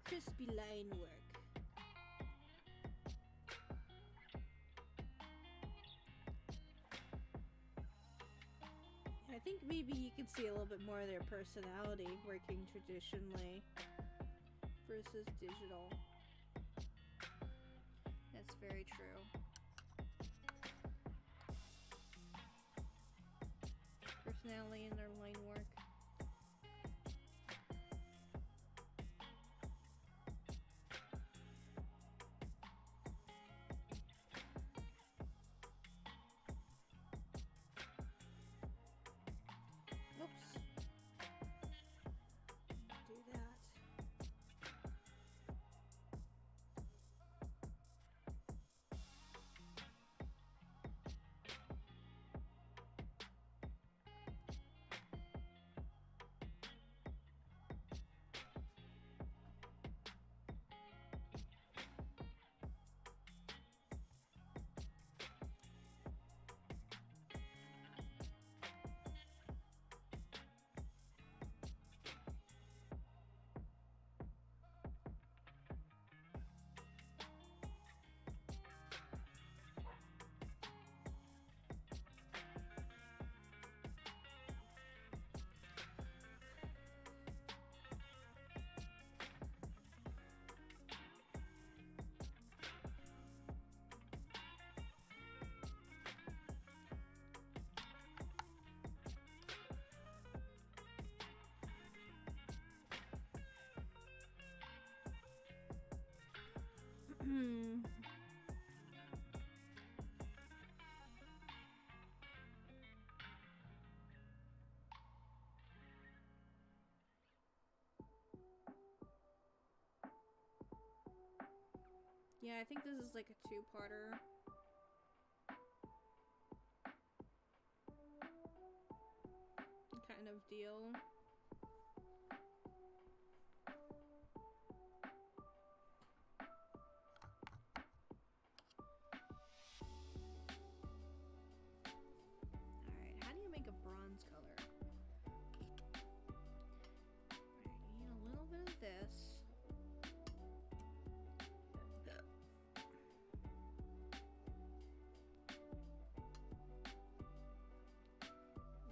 Crispy line work. I think maybe you could see a little bit more of their personality working traditionally versus digital. That's very true. Personality in their line work. Oops. Do that. Yeah, I think this is like a two-parter. Kind of deal. Alright, how do you make a bronze color? Alright, you need a little bit of this.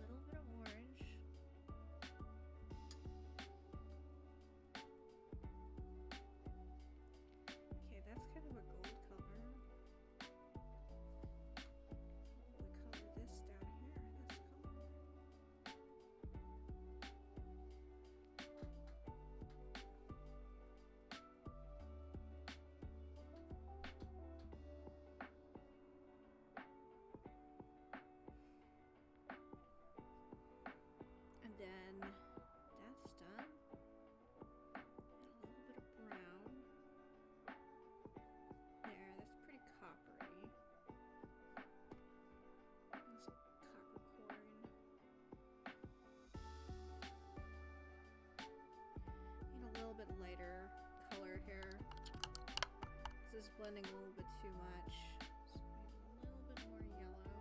Little bit of orange. is blending a little bit too much. So maybe a little bit more yellow.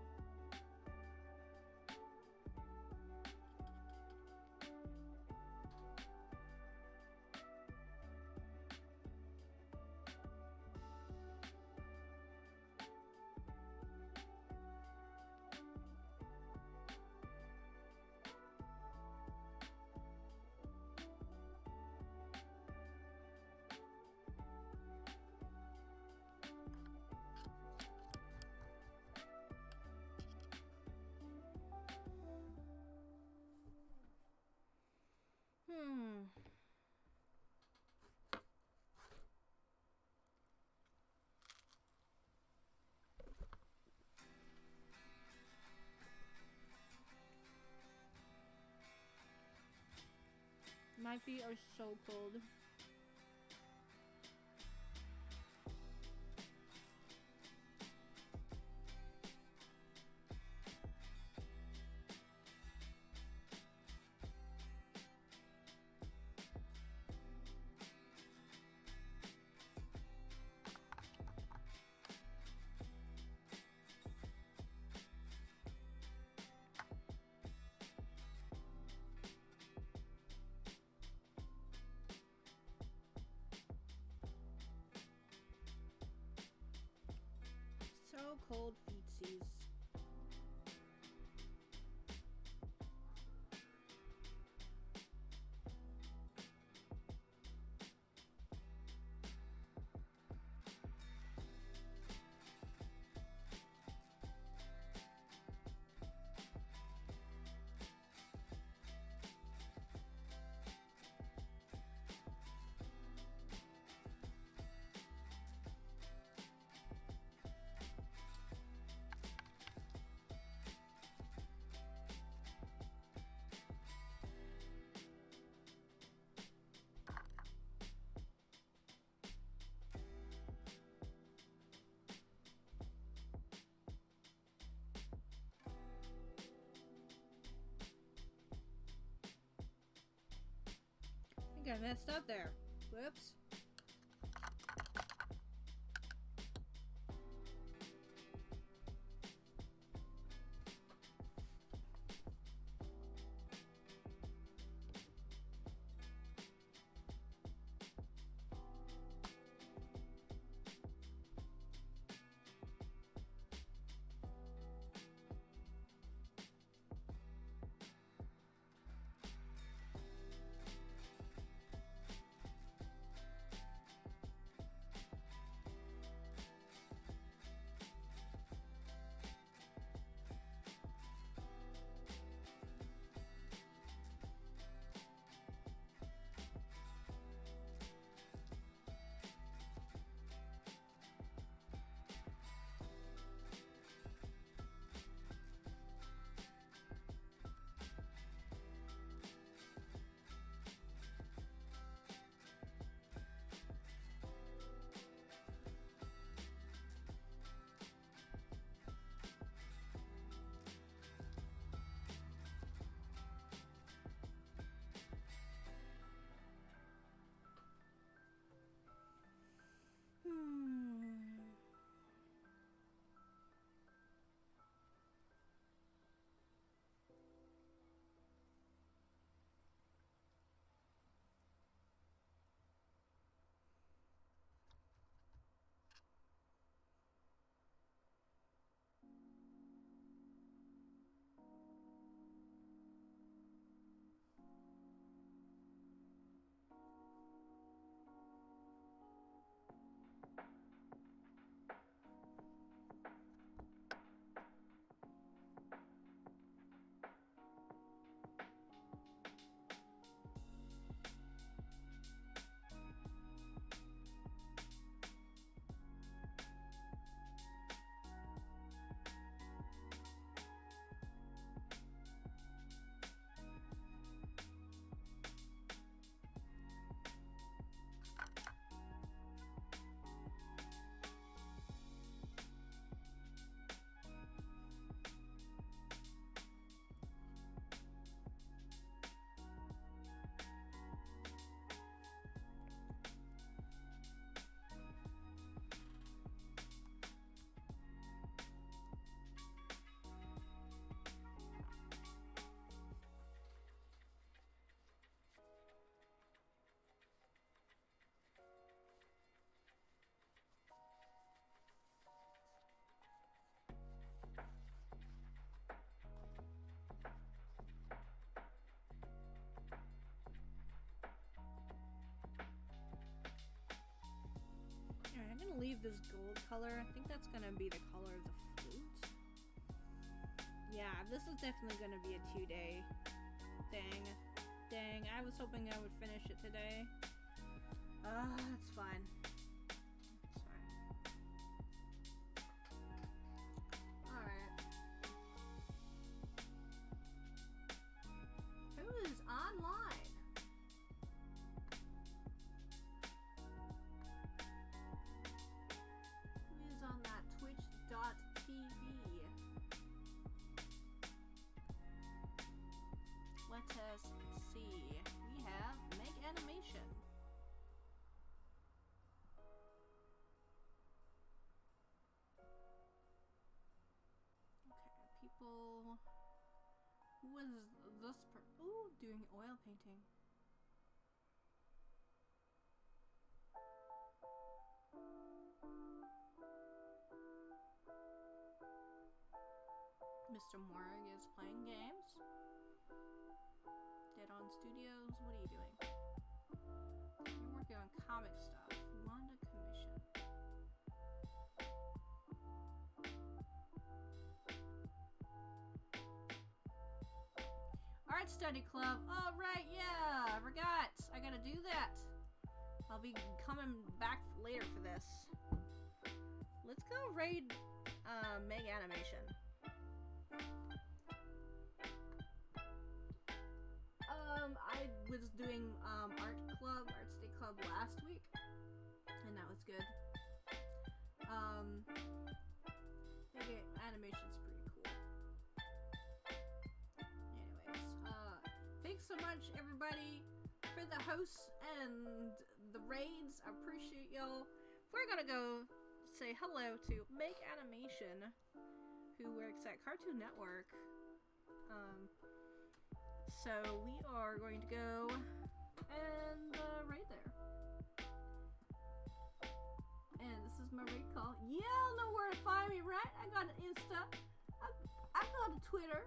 My feet are so cold. So cold feetsies. I think I messed up there. Whoops. this gold color. I think that's gonna be the color of the flute. Yeah, this is definitely gonna be a 2-day. Dang, I was hoping I would finish it today. It's fine. It's fine. Alright. Who is online? Who is on that twitch.tv? Let us see. We have Make Animation. Okay, people. Who is this ooh, doing oil painting. Mr. Morag is playing games. Dead on Studios, what are you doing? You're working on comic stuff. Wanda Commission. Art Study Club. Oh, right, yeah. I forgot. I gotta do that. I'll be coming back later for this. Let's go raid Meg Animation. I was doing Art Study Club last week, and that was good. Meg Animation's pretty cool. Anyways, thanks so much everybody for the hosts and the raids. I appreciate y'all. We're gonna go say hello to Make Animation, who works at Cartoon Network. So we are going to go and raid there. And this is my raid call. Y'all know where to find me, right? I got an Insta. I got a Twitter.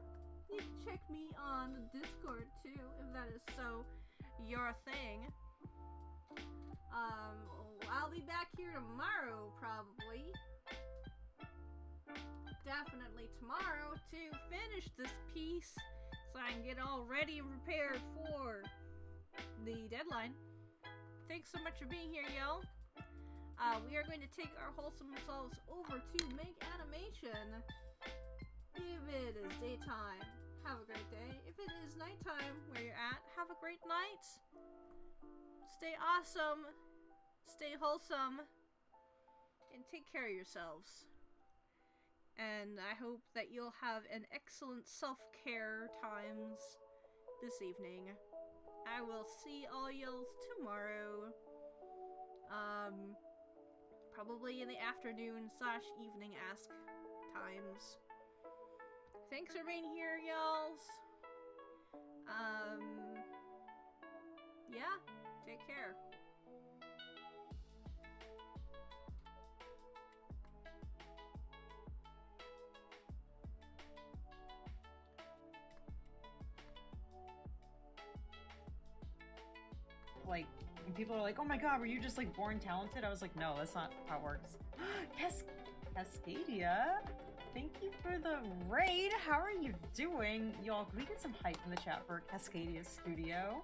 You can check me on the Discord too, if that is so your thing. I'll be back here tomorrow, probably. Definitely tomorrow to finish this piece. So I can get all ready and prepared for the deadline. Thanks so much for being here, y'all. We are going to take our wholesome selves over to Make Animation. If it is daytime, have a great day. If it is nighttime where you're at, have a great night. Stay awesome, stay wholesome, and take care of yourselves. And I hope that you'll have an excellent self-care times this evening. I will see all y'all tomorrow. Probably in the afternoon/evening-esque times. Thanks for being here, y'alls. Yeah, take care. Like, when people are like, oh my god, were you just like born talented? I was like, no, that's not how it works. Cascadia, thank you for the raid. How are you doing? Y'all, can we get some hype in the chat for Cascadia Studio?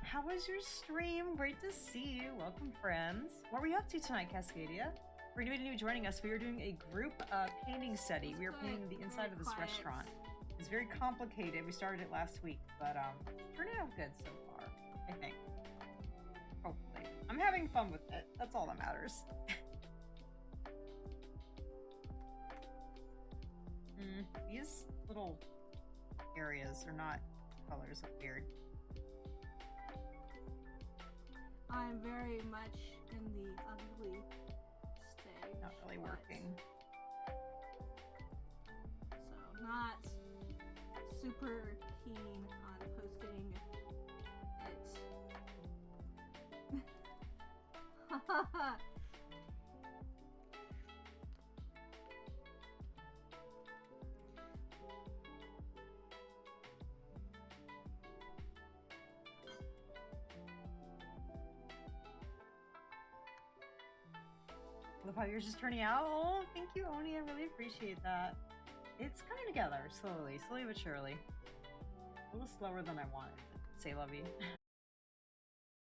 How was your stream? Great to see you. Welcome, friends. What were you up to tonight, Cascadia? For anybody new joining us, we are doing a group painting study. We are painting the inside of this restaurant. It's very complicated. We started it last week, but it's turning out good so far, I think. Hopefully. I'm having fun with it. That's all that matters. These little areas are not colors. Look weird. I'm very much in the ugly stage. Not really working. So, not super keen on posting it. Love how yours is turning out. Oh, thank you, Oni. I really appreciate that. It's coming together slowly but surely. A little slower than I wanted. Say lovey.